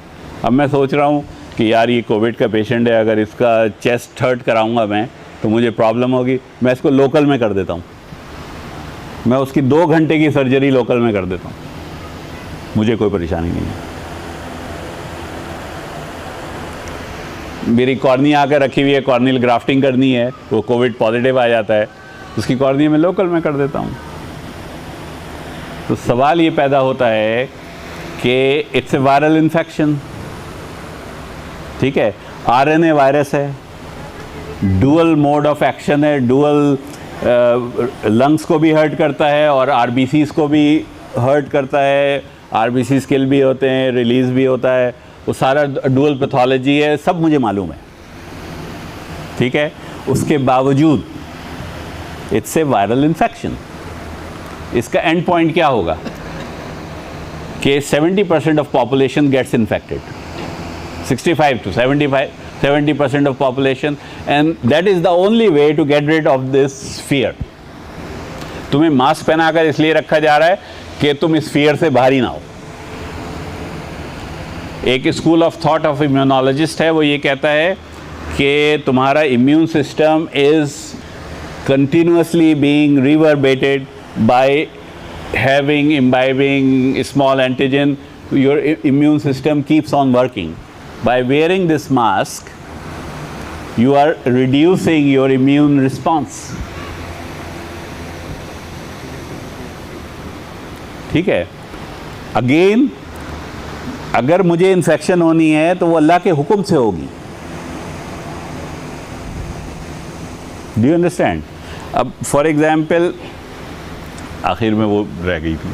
अब मैं सोच रहा हूँ कि यार ये कोविड का पेशेंट है, अगर इसका चेस्ट थर्ड कराऊंगा मैं तो मुझे प्रॉब्लम होगी, मैं इसको लोकल में कर देता हूँ। मैं उसकी 2 घंटे की सर्जरी लोकल में कर देता हूँ, मुझे कोई परेशानी नहीं है। मेरी कॉर्निया आकर रखी हुई है, कॉर्नियल ग्राफ्टिंग करनी है, वो कोविड पॉजिटिव आ जाता है, उसकी कॉर्निया मैं लोकल में कर देता हूँ। तो सवाल ये पैदा होता है कि इट्स ए वायरल इन्फेक्शन। ठीक है, आरएनए वायरस है, डुअल मोड ऑफ एक्शन है, डुअल लंग्स को भी हर्ट करता है और आरबीसीज को भी हर्ट करता है। आरबीसीज किल भी होते हैं, रिलीज़ भी होता है, वो सारा डुअल पैथोलॉजी है, सब मुझे मालूम है। ठीक है, उसके बावजूद इट्स ए वायरल इन्फेक्शन। इसका एंड पॉइंट क्या होगा कि 70% of population gets infected, 65 to 70% of population, and that is the only way to get rid of this fear. तुम्हें मास्क पहनाकर इसलिए रखा जा रहा है कि तुम इस फियर से बाहर ही ना हो। एक school of thought of immunologist है, वो ये कहता है कि तुम्हारा immune system is continuously being reverberated by having imbibing small antigen. Your immune system keeps on working. By wearing this mask, you are reducing your immune response. ठीक है, again अगर मुझे इन्फेक्शन होनी है तो वो अल्लाह के हुक्म से होगी। Do you understand? अब फॉर एग्जाम्पल आखिर में वो रह गई थी।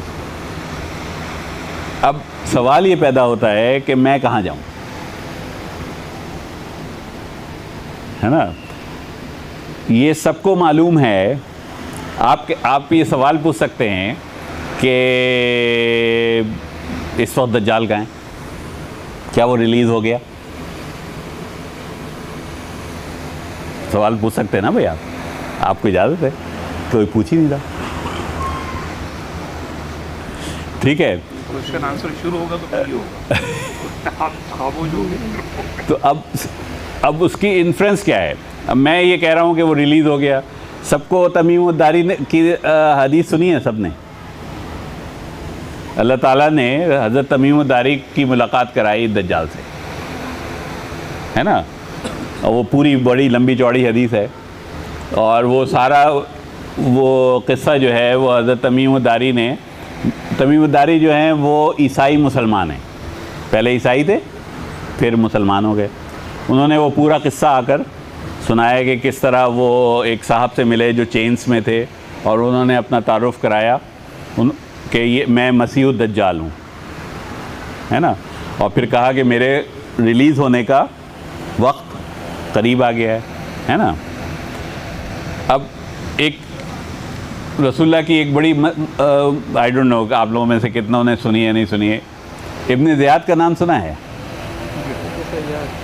अब सवाल ये पैदा होता है कि मैं कहाँ जाऊँ, है ना? ये सबको मालूम है। आप ये सवाल पूछ सकते हैं कि इस वक्त दज्जाल कहाँ है, क्या वो रिलीज़ हो गया? सवाल पूछ सकते हैं ना भाई, आपको इजाज़त है, कोई पूछ ही नहीं रहा। ठीक है, क्वेश्चन आंसर शुरू होगा तो क्या होगा? आप खामोश हो गए। तो अब उसकी इन्फ्रेंस क्या है? अब मैं ये कह रहा हूँ कि वो रिलीज़ हो गया। सबको तमीमुद्दारी की हदीस सुनी है सबने। अल्लाह ताला ने हज़रत तमीमुद्दारी की मुलाकात कराई दज्जाल से, है ना? और वो पूरी बड़ी लंबी चौड़ी हदीस है, और वो सारा वो क़िस्सा जो है वो हज़रत तमीमुद्दारी जो हैं वो ईसाई मुसलमान हैं। पहले ईसाई थे, फिर मुसलमान हो गए। उन्होंने वो पूरा किस्सा आकर सुनाया कि किस तरह वो एक साहब से मिले जो चेन्स में थे, और उन्होंने अपना तारुफ़ कराया कि ये मैं मसीह दज्जाल हूँ, है ना? और फिर कहा कि मेरे रिलीज़ होने का वक्त करीब आ गया है ना? अब एक रसूलुल्लाह की एक बड़ी आई डोंट नो आप लोगों में से कितनों ने सुनी है नहीं सुनी है, इब्न ज़ियाद का नाम सुना है?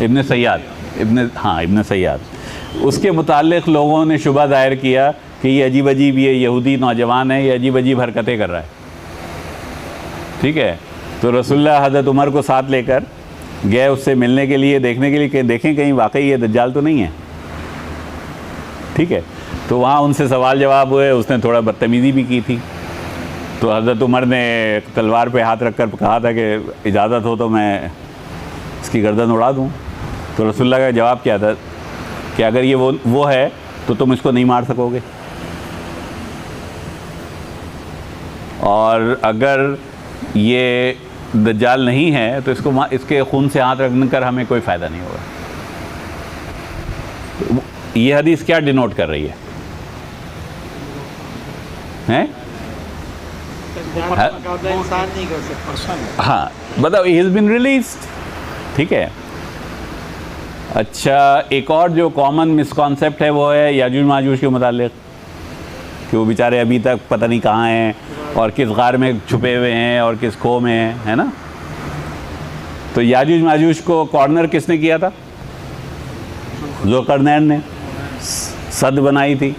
इब्न सैयाद। उसके मुताल्लिक़ लोगों ने शुबा दायर किया कि ये अजीब अजीब ये यहूदी नौजवान है, ये अजीब अजीब हरकतें कर रहा है। ठीक है, तो रसूलुल्लाह हज़रत उमर को साथ लेकर गए उससे मिलने के लिए, देखने के लिए कि देखें कहीं वाकई ये दज्जाल तो नहीं है। ठीक है, तो वहाँ उनसे सवाल जवाब हुए, उसने थोड़ा बदतमीज़ी भी की थी। तो हज़रत उमर ने तलवार पे हाथ रख कर कहा था कि इजाज़त हो तो मैं इसकी गर्दन उड़ा दूँ। तो रसूलुल्लाह का जवाब क्या था कि अगर ये वो है तो तुम इसको नहीं मार सकोगे, और अगर ये दज्जाल नहीं है तो इसके खून से हाथ रखने कर हमें कोई फ़ायदा नहीं होगा। ये हदीस क्या डिनोट कर रही है? हैं? इंसान नहीं कर सकता। हाँ, बताओ, ही हैज़ बीन रिलीज्ड, ठीक है। अच्छा, एक और जो कॉमन मिसकॉन्सेप्ट है वो है याजूज माजूज के मुतालिक, कि वो बेचारे अभी तक पता नहीं कहाँ हैं और किस गार में छुपे हुए हैं और किस खो में हैं, है ना। तो याजूज माजूज को कॉर्नर किसने किया था? ज़ुल्करनैन ने सद बनाई थी,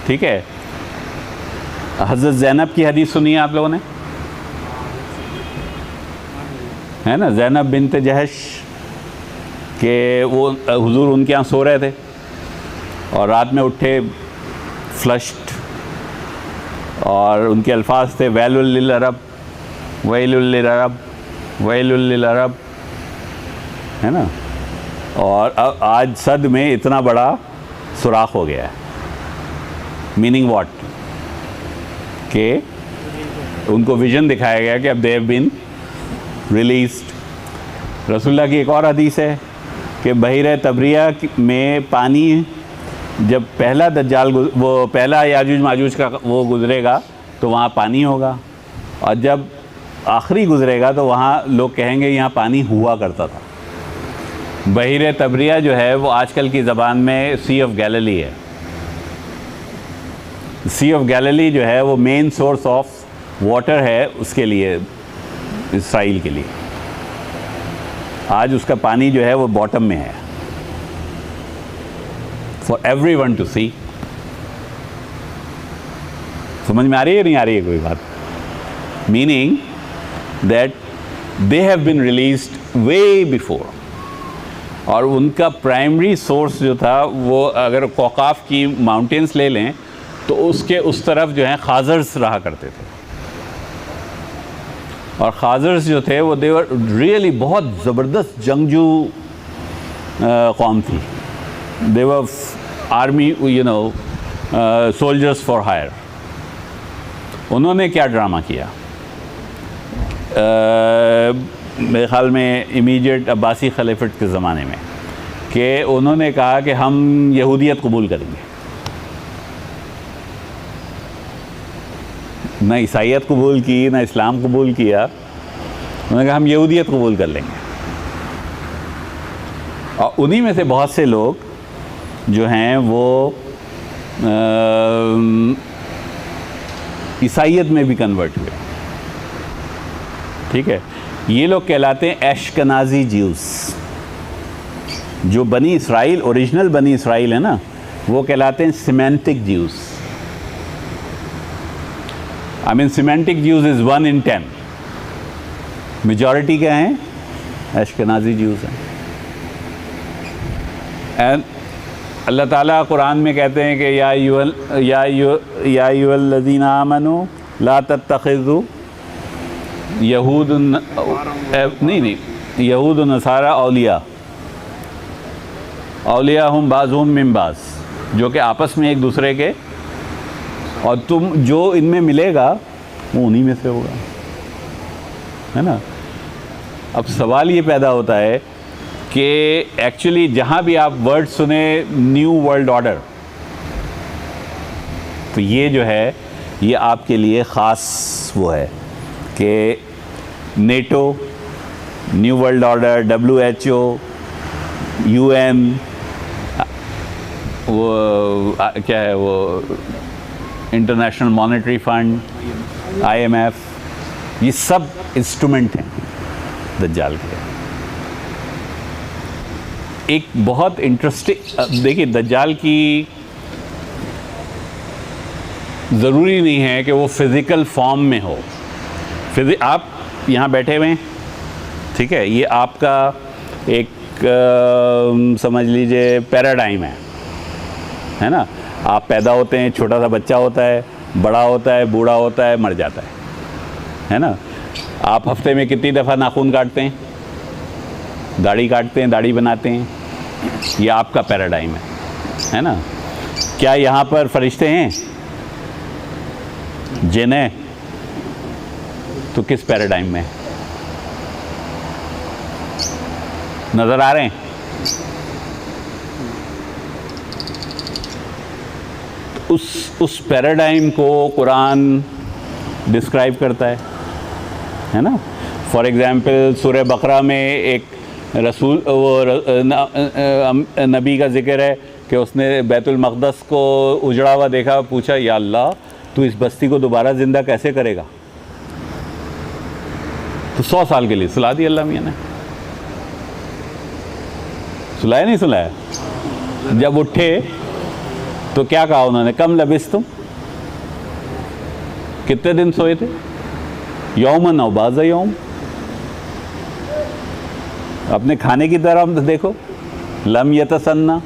ठीक है। हज़रत ज़ैनब की हदीस सुनी है आप लोगों ने, है ना, ज़ैनब बिन्त जहश के वो हुजूर उनके यहाँ सो रहे थे और रात में उठे फ्लश्ड, और उनके अल्फाज थे वैलुल लिल अरब, वैलुल लिल अरब, वैलुल लिल अरब, है ना। और अब आज सद में इतना बड़ा सुराख हो गया है। Meaning what? कि उनको विजन दिखाया गया कि अब दे हैव बीन रिलीज्ड। रसूलुल्लाह की एक और हदीस है कि बहिर तबरिया में पानी, जब पहला दज्जाल वो पहला याजूज माजूज का वो गुज़रेगा तो वहाँ पानी होगा, और जब आखिरी गुज़रेगा तो वहाँ लोग कहेंगे यहाँ पानी हुआ करता था। बहिर तबरिया जो है वो आजकल की ज़बान में सी ऑफ गैलिली है। सी ऑफ गैलिली जो है वो मेन सोर्स ऑफ वाटर है उसके लिए, इसराइल के लिए। आज उसका पानी जो है वो बॉटम में है, फॉर एवरीवन टू सी। समझ में आ रही है नहीं आ रही है कोई बात? Meaning that they have been released way before, और उनका प्राइमरी सोर्स जो था वो, अगर कौकाफ की माउंटेन्स ले लें तो उसके उस तरफ जो है खाजर्स रहा करते थे, और खाजर्स जो थे वो देवर रियली बहुत ज़बरदस्त जंगजू कौम थी। Their army, you know, soldiers for hire. उन्होंने क्या ड्रामा किया? मेरे ख़्याल में इमीडिएट अब्बासी खलीफत के ज़माने में, कि उन्होंने कहा कि हम यहूदियत कबूल करेंगे, ना ईसाईयत कबूल की ना इस्लाम कबूल किया। उन्होंने कहा हम यहूदियत कबूल कर लेंगे, और उन्हीं में से बहुत से लोग जो हैं वो ईसाईयत में भी कन्वर्ट हुए, ठीक है। ये लोग कहलाते हैं एशकनाजी ज्यूस। जो बनी इसराइल, ओरिजिनल बनी इसराइल है ना, वो कहलाते हैं semantic juice. I mean semantic juice is 1 in 10। Majority क्या हैं? एशकनाजी ज्यूस हैं। एंड अल्लाह ताला कुरान में कहते हैं कि या अय्युहल्लज़ीना आमनू ला तत्तखिज़ू यहूद नहीं यहूद नसारा औलिया हम बाज़ुहुम मिन बाज़, जो कि आपस में एक दूसरे के, और तुम जो इनमें मिलेगा वो उन्हीं में से होगा, है ना। अब सवाल ये पैदा होता है कि एक्चुअली जहाँ भी आप वर्ड सुने न्यू वर्ल्ड ऑर्डर, तो ये जो है ये आपके लिए ख़ास वो है कि NATO, new world order, WHO, UN, वो क्या है वो इंटरनेशनल मॉनेटरी फंड, IMF, ये सब इंस्ट्रूमेंट हैं दज्जाल के। एक बहुत इंटरेस्टिंग, देखिए दज्जाल की ज़रूरी नहीं है कि वो फिज़िकल फॉर्म में हो। आप यहाँ बैठे हुए हैं, ठीक है, ये आपका एक समझ लीजिए पैराडाइम है ना। आप पैदा होते हैं, छोटा सा बच्चा होता है, बड़ा होता है, बूढ़ा होता है, मर जाता है ना। आप हफ्ते में कितनी दफ़ा नाखून काटते हैं? दाढ़ी काटते हैं, दाढ़ी बनाते हैं, ये आपका पैराडाइम है ना। क्या यहाँ पर फरिश्ते हैं? जिन है तो किस पैराडाइम में? नज़र आ रहे हैं? उस पैराडाइम को कुरान डिस्क्राइब करता है ना। फॉर एग्ज़ाम्पल सूरह बकरा में एक रसूल नबी का जिक्र है कि उसने बैतुल मक़दस को उजड़ा हुआ देखा, पूछा या अल्लाह तू इस बस्ती को दोबारा ज़िंदा कैसे करेगा? तो 100 साल के लिए सुला दी अल्लाह मियाँ ने। सुलाया नहीं सुलाया? जब उठे तो क्या कहा उन्होंने? कम लबिस तुम, कितने दिन सोए थे? यौमन औ बाज़ यौम। अपने खाने की तरफ देखो, लम यतसन्ना,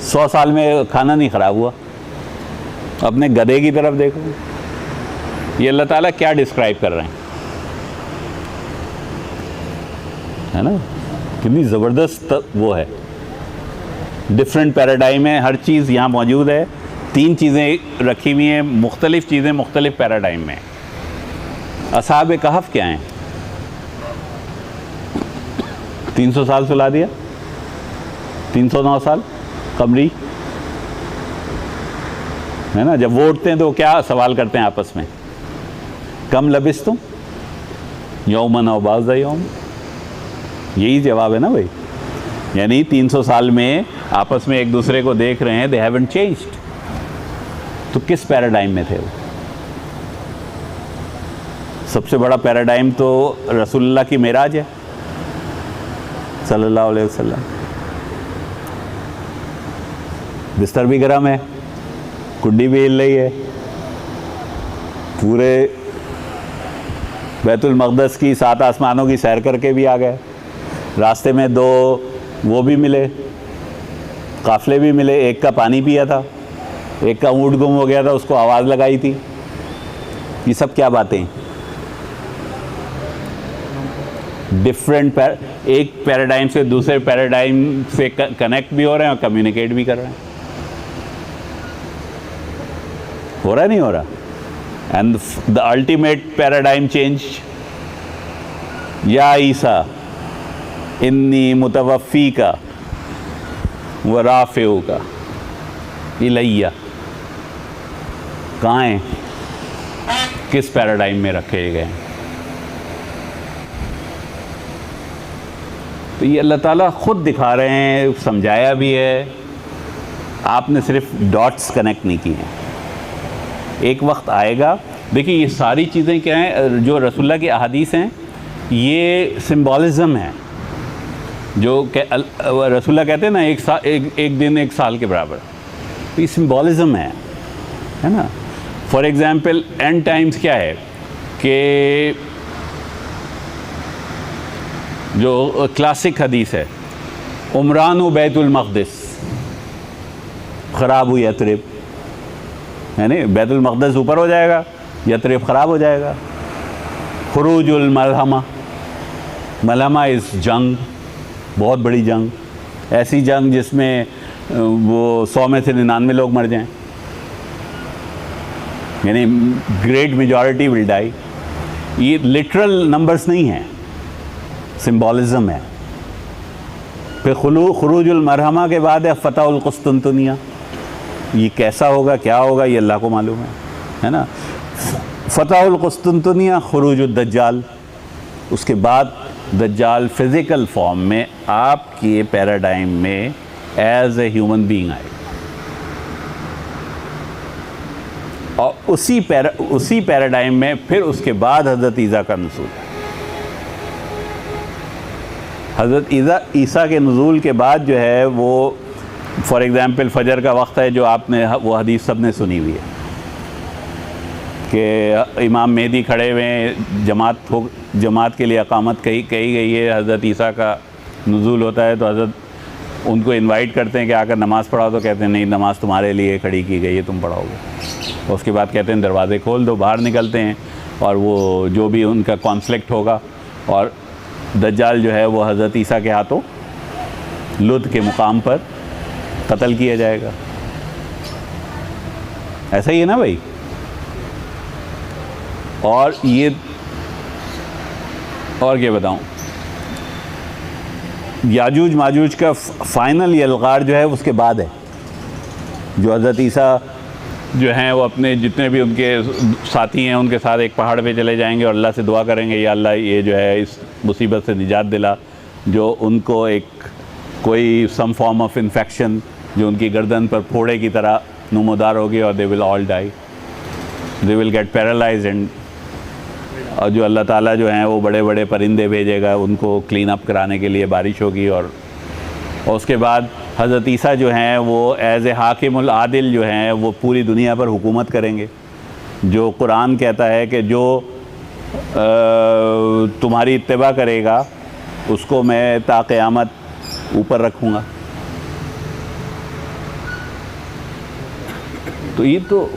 100 साल में खाना नहीं ख़राब हुआ। अपने गधे की तरफ देखो, ये अल्लाह ताला क्या डिस्क्राइब कर रहे हैं, है ना। कितनी ज़बरदस्त वो है, डिफरेंट पैराडाइम है, हर चीज़ यहाँ मौजूद है। 3 चीज़ें रखी हुई हैं, मुख्तलिफ़ चीज़ें मुख्तलिफ़ पैराडाइम में। असहाब कहफ क्या हैं? 300 साल सुला दिया, 309 साल कमरी, है ना। जब वो उठते हैं तो क्या सवाल करते हैं आपस में? कम लबिस तुम यौमन औ बाज़ यौम। यही जवाब है ना भाई। यानी 300 साल में आपस में एक दूसरे को देख रहे हैं, दे हैवंट चेंज्ड। तो किस पैराडाइम में थे वो? सबसे बड़ा पैराडाइम तो रसूलुल्लाह की मेराज है सल्लल्लाहु अलैहि वसल्लम। बिस्तर भी गर्म है, कुड्डी भी हिल रही है, पूरे बैतुल मक़दस की 7 आसमानों की सैर करके भी आ गए। रास्ते में 2 वो भी मिले, काफ़िले भी मिले। एक का पानी पिया था, एक का ऊँट गुम हो गया था, उसको आवाज़ लगाई थी। ये सब क्या बातें? डिफरेंट एक पैराडाइम से दूसरे पैराडाइम से कनेक्ट भी हो रहे हैं और कम्युनिकेट भी कर रहे हैं। हो रहा है नहीं हो रहा? And the ultimate paradigm change, या ईसा इन्नी मुतवफ़ी का व राफ़िउ का इलैया। कहाँ हैं? किस पैराडाइम में रखे गए हैं? तो ये अल्लाह ताला ख़ुद दिखा रहे हैं, समझाया भी है, आपने सिर्फ डॉट्स कनेक्ट नहीं किए हैं। एक वक्त आएगा, देखिए ये सारी चीज़ें क्या हैं, जो रसूलुल्लाह की अहादीस हैं, ये सिंबॉलिज़म है। जो रसूलुल्लाह कहते हैं ना, एक दिन एक साल के बराबर, तो ये सिंबॉलिज़म है ना। फॉर एग्ज़ाम्पल एंड टाइम्स क्या है कि जो क्लासिक हदीस है, उमरान व बैतुल मक़दिस ख़राब हुई यथरिब, है ना। बैतुल मक़दिस ऊपर हो जाएगा, यथरिब ख़राब हो जाएगा। खुरूजुल मलहमा, मलहमा इस जंग, बहुत बड़ी जंग, ऐसी जंग जिसमें वो 100 में से 99 लोग मर जाएं, यानी ग्रेट मेजॉरिटी विल डाई। ये लिटरल नंबर्स नहीं हैं, सिंबॉलिज़म है। फिर खुरूजुल मरहमा के बाद है फ़तहुल कुस्तुनतुनिया। ये कैसा होगा, क्या होगा, ये अल्लाह को मालूम है ना। फ़तहुल कुस्तुनतुनिया, खुरूजुद दज्जाल, उसके बाद दज्जाल फ़िज़िकल फॉर्म में आपके पैराडाइम में एज ए ह्यूमन बीइंग आए, और उसी पैराडाइम में फिर उसके बाद हज़रत ईसा का नुज़ूल। हज़रत ईसा के नुज़ूल के बाद जो है वो, फॉर एग्ज़ाम्पल फजर का वक्त है, जो आपने वो हदीस सब ने सुनी हुई है कि इमाम मेहदी खड़े हुए हैं, जमात के लिए अकामत कही गई है, हज़रत ईसा का नुज़ूल होता है, तो हज़रत उनको इनवाइट करते हैं कि आकर नमाज़ पढ़ाओ, तो कहते हैं नहीं, नमाज़ तुम्हारे लिए खड़ी की गई है, तुम पढ़ाओगे। उसके बाद कहते हैं दरवाज़े खोल दो, बाहर निकलते हैं, और वो जो भी उनका कॉन्फ्लिक्ट होगा, और दज्जाल जो है वो हज़रत ईसा के हाथों लुद के मुकाम पर कत्ल किया जाएगा। ऐसा ही है ना भाई। और ये, और क्या बताऊं, याजूज माजूज का फाइनल यलगार जो है उसके बाद है, जो हज़रत ईसा जो हैं वो अपने जितने भी उनके साथी हैं उनके साथ एक पहाड़ पे चले जाएंगे और अल्लाह से दुआ करेंगे, या अल्लाह ये जो है इस मुसीबत से निजात दिला, जो उनको एक कोई सम फॉर्म ऑफ इन्फेक्शन जो उनकी गर्दन पर फोड़े की तरह नुमोदार होगी, और they will all die, they will get paralysed and, और जो अल्लाह ताला जो हैं वो बड़े बड़े परिंदे भेजेगा उनको क्लीन अप कराने के लिए, बारिश होगी, और उसके बाद हज़रत ईसा जो हैं वो एज़ ए हाकिमुल आदिल जो हैं वो पूरी दुनिया पर हुकूमत करेंगे। जो कुरान कहता है कि जो तुम्हारी इत्तिबा करेगा उसको मैं ता क़यामत ऊपर रखूँगा। तो ये तो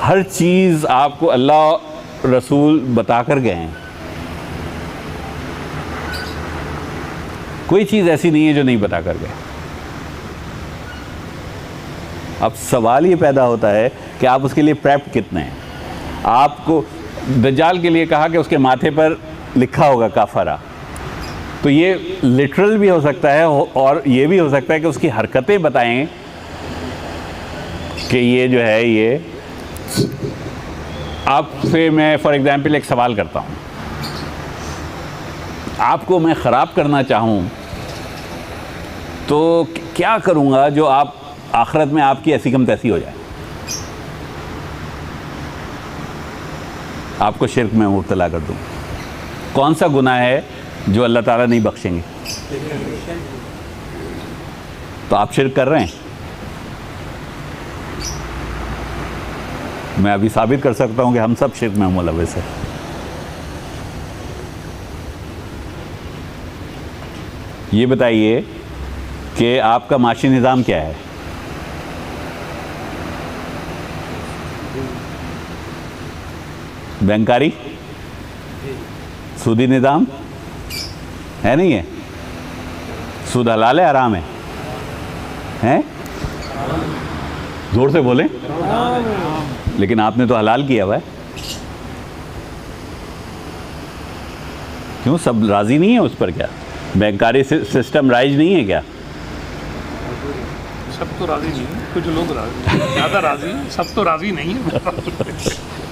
हर चीज़ आपको अल्लाह रसूल बता कर गए हैं, कोई चीज़ ऐसी नहीं है जो नहीं बता कर गए। अब सवाल ये पैदा होता है कि आप उसके लिए प्रेप कितने हैं। आपको दज्जाल के लिए कहा कि उसके माथे पर लिखा होगा काफरा, तो ये लिटरल भी हो सकता है और ये भी हो सकता है कि उसकी हरकतें बताएं कि ये जो है ये। आपसे मैं फॉर एग्ज़ाम्पल एक सवाल करता हूँ, आपको मैं ख़राब करना चाहूँ तो क्या करूँगा जो आप आखिरत में आपकी ऐसी कम तैसी हो जाए, आपको शिर्क में मुब्तला कर दूँ। कौन सा गुनाह है जो अल्लाह ताला नहीं बख्शेंगे? तो आप शिर्क कर रहे हैं। मैं अभी साबित कर सकता हूँ कि हम सब शिर्क में मुलव्वस हैं। ये बताइए कि आपका माशी निज़ाम क्या है? बैंकारी, सूदी निज़ाम है, नहीं है? सूद हलाल है हराम है? हैं? जोर से बोलें। लेकिन आपने तो हलाल किया हुआ है। क्यों, सब राज़ी नहीं है उस पर? क्या बैंकारी सिस्टम राइज नहीं है क्या? सब तो राज़ी नहीं है, कुछ लोग राज़ी, ज़्यादा राज़ी हैं, सब तो राज़ी नहीं है।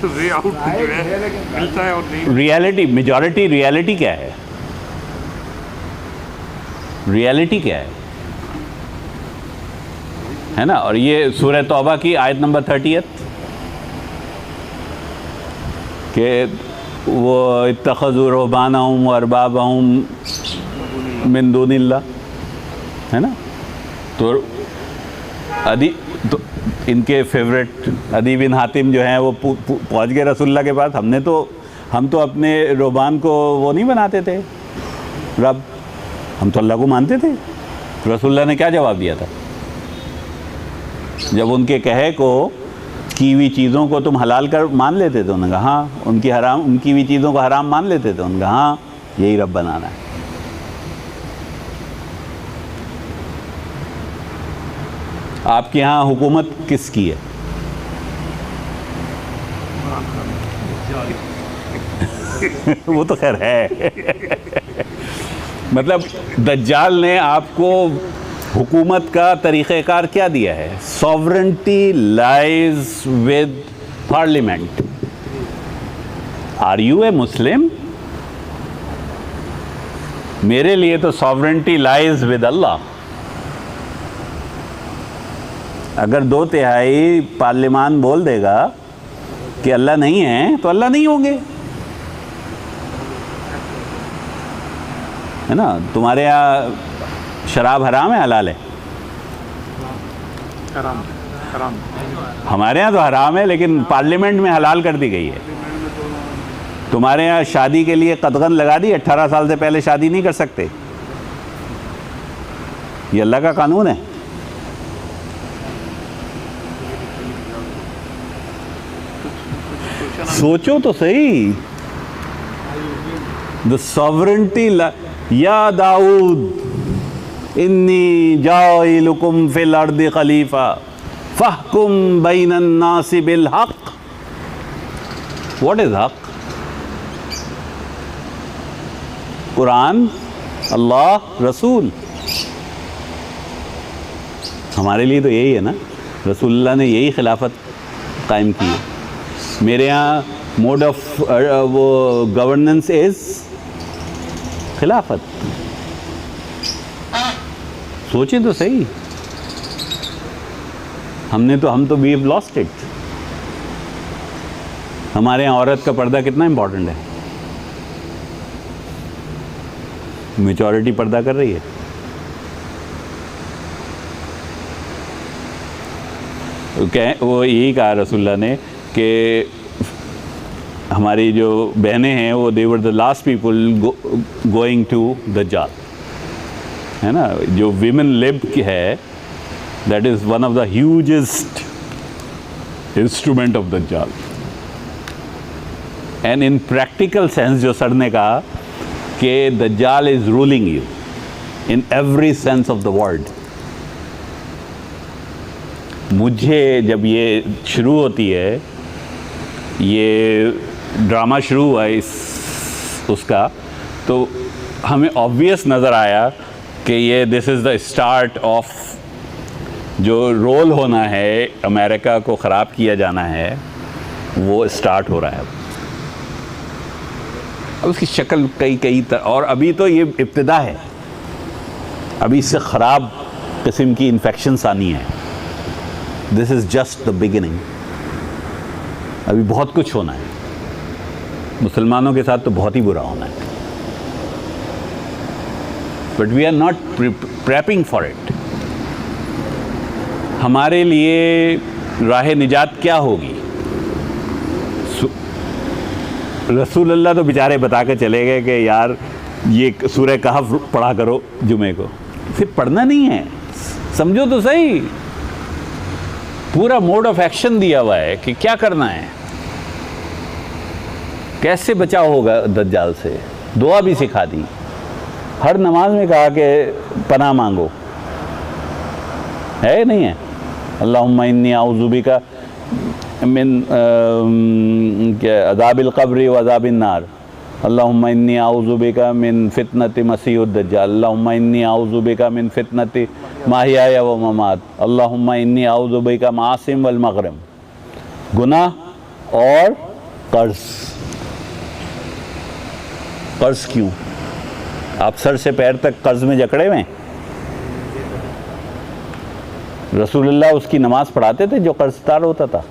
वे आउट जो है मिलता है और नहीं। रियलिटी, मेजॉरिटी रियलिटी क्या है? रियलिटी क्या है ना? और ये सूरह तौबा की आयत नंबर 30 कि वो इत्तख़ज़ू रुहबानहुम व अरबाबहुम मिन दूनिल्लाह, है ना? तो इनके फेवरेट अदी बिन हातिम जो हैं वो पहुँच गए रसूलुल्लाह के पास। हम तो अपने रुहबान को वो नहीं बनाते थे रब, हम तो अल्लाह को मानते थे। रसूलुल्लाह ने क्या जवाब दिया था जब उनके कहे को की हुई चीज़ों को तुम हलाल कर मान लेते थे? उन्होंने कहा हाँ। उनकी हुई चीज़ों को हराम मान लेते थे? उन्होंने कहा हाँ, यही रब बनाना है। आपके यहाँ हुकूमत किसकी है? वो तो खैर है। मतलब दज्जाल ने आपको हुकूमत का तरीक़ेकार क्या दिया है? Sovereignty lies with parliament. Are you a Muslim? मेरे लिए तो सॉवरेंटी लाइज विद अल्लाह। अगर 2/3 पार्लियामान बोल देगा कि अल्लाह नहीं है तो अल्लाह नहीं होंगे, है ना? तुम्हारे यहाँ शराब हराम है हलाल है? हराम, हराम। हमारे यहाँ तो हराम है लेकिन पार्लियामेंट में हलाल कर दी गई है। तुम्हारे यहाँ शादी के लिए कदगन लगा दी, 18 साल से पहले शादी नहीं कर सकते। ये अल्लाह का कानून है। सोचो तो सही। द सॉवरेंटी या दाऊद इन्नी जाइलुकुम फिल अर्दि खलीफा फहकुम बैनन नासि बिल हक। व्हाट इज हक? कुरान अल्लाह रसूल। हमारे लिए तो यही है ना, रसूलुल्लाह ने यही खिलाफत कायम की है। मेरे यहाँ मोड ऑफ वो गवर्नेंस इज़ खिलाफत। सोचें तो सही, हम तो वी हैव लॉस्ट इट। हमारे यहाँ औरत का पर्दा कितना इम्पोर्टेंट है, मेजॉरिटी पर्दा कर रही है। वो यही कहा रसूलुल्लाह ने कि हमारी जो बहनें हैं वो they were the last people going to दज्जाल, है ना। जो विमेन लिब की है, that is one of the hugest instrument of दज्जाल। एंड इन प्रैक्टिकल सेंस जो सर ने कहा कि दज्जाल is ruling you in every sense of the word. मुझे जब ये शुरू होती है, ये ड्रामा शुरू हुआ इस उसका, तो हमें ऑब्वियस नज़र आया कि ये this is the start of जो रोल होना है, अमेरिका को ख़राब किया जाना है, वो स्टार्ट हो रहा है। अब उसकी शक्ल कई और अभी तो ये इब्तिदा है, अभी इससे ख़राब किस्म की इन्फेक्शंस आनी है। This is just the beginning. अभी बहुत कुछ होना है, मुसलमानों के साथ तो बहुत ही बुरा होना है, but we are not prepping for it. हमारे लिए राह निजात क्या होगी? रसूलुल्लाह तो बेचारे बता के चले गए कि यार ये सूरह कहफ पढ़ा करो जुमे को। फिर पढ़ना नहीं है, समझो तो सही। पूरा मोड ऑफ एक्शन दिया हुआ है कि क्या करना है, कैसे बचाव होगा दज्जाल से। दुआ भी सिखा दी, हर नमाज में कहा कि पनाह मांगो, है नहीं है? अल्लाहुम्मा इन्नी औज़ु बिका मिन अज़ाबिल क़ब्रि व अज़ाबिन नार, अल्लाहुम्मा इन्नी औज़ु बिका मिन फितनति मसीहुद दज्जाल, अल्लाहुम्मा इन्नी औज़ु बिका मिन फितनति माहियाया व ममात, अल्लाहुम्मा इन्नी औज़ु बिका मासिम वल मग़रिम। गुनाह और कर्ज़ क्यों? आप सर से पैर तक कर्ज़ में जकड़े हुए हैं। रसूलुल्लाह उसकी नमाज पढ़ाते थे जो कर्ज़दार होता था,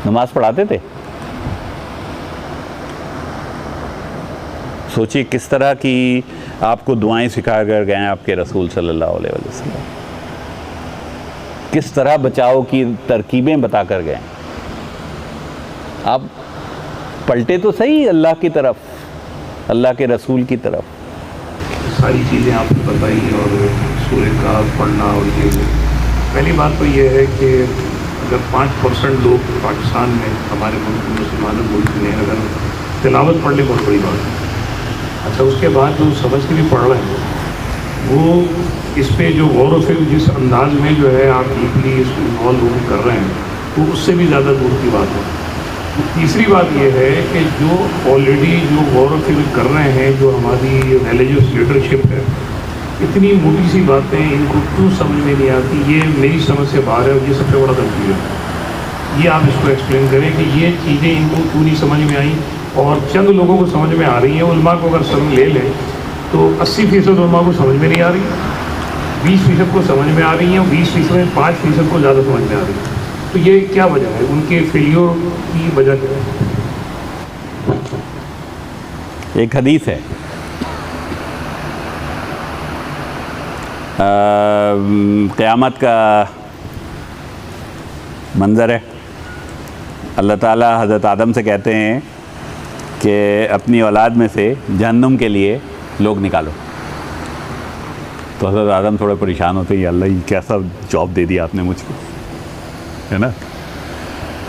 नमाज पढ़ाते थे। सोचिए किस तरह की आपको दुआएं सिखा कर गए हैं आपके रसूल सल्लल्लाहु अलैहि वसल्लम, किस तरह बचाव की तरकीबें बता कर गए। आप पलटे तो सही अल्लाह की तरफ, अल्लाह के रसूल की तरफ। सारी चीज़ें आपने बताई और सूर्य का पढ़ना, और ये पहली बात तो ये है कि अगर 5% लोग पाकिस्तान में, हमारे मुल्क में, मुसलमान मुल्क में अगर तिलावत पढ़ ले, बहुत बड़ी बात है। अच्छा, उसके बाद जो समझ के भी पढ़ रहे हैं वो इस पर जो गौर व फिक्र जिस अंदाज में जो है आप डीपली इसको इन्वॉल्व कर रहे हैं, तो उससे भी ज़्यादा दूर की बात है। तीसरी बात यह है कि जो ऑलरेडी जो गौर व फिक्र कर रहे हैं, जो हमारी रिलीजियस लीडरशिप है, इतनी मोटी सी बातें इनको क्यों समझ में नहीं आती, ये मेरी समझ से बाहर है और ये सबसे बड़ा कंफ्यूजन है। ये आप इसको एक्सप्लेन करें कि ये चीज़ें इनको क्यों नहीं समझ में आई, और चंद लोगों को समझ में आ रही हैं। उलमा को अगर समझ ले लें तो 80% उलमा को समझ में नहीं आ रही, 20% को समझ में आ रही हैं, और 20% में 5% को ज़्यादा समझ में आ रही है। तो ये क्या वजह है, उनके फेलियर की वजह क्या है? एक हदीस है, क़यामत का मंज़र है। अल्लाह ताला हज़रत आदम से कहते हैं कि अपनी औलाद में से जहन्नुम के लिए लोग निकालो। तो हज़रत आदम थोड़े परेशान होते हैं, अल्लाह ये कैसा जॉब दे दिया आपने मुझको, है ना।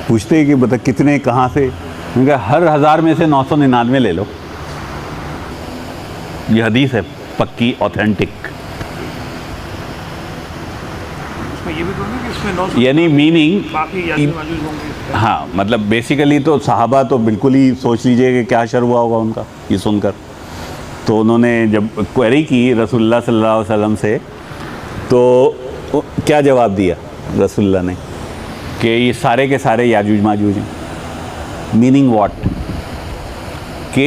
पूछते हैं कि बता कितने कहाँ से, उनका हर 1000 में से 999 ले लो। ये हदीस है पक्की, ऑथेंटिक। ये भी तो नहीं कि इसमें 900 यानी मीनिंग, बाकी याजूज माजूज होंगे। हाँ, मतलब बेसिकली तो सहाबा तो बिल्कुल ही सोच लीजिए कि क्या शर हुआ होगा उनका ये सुनकर। तो उन्होंने जब क्वेरी की रसूलुल्लाह सल्लल्लाहु अलैहि वसल्लम से, तो क्या जवाब दिया रसूलुल्लाह ने कि ये सारे के सारे याजूज माजूज हैं। Meaning what? कि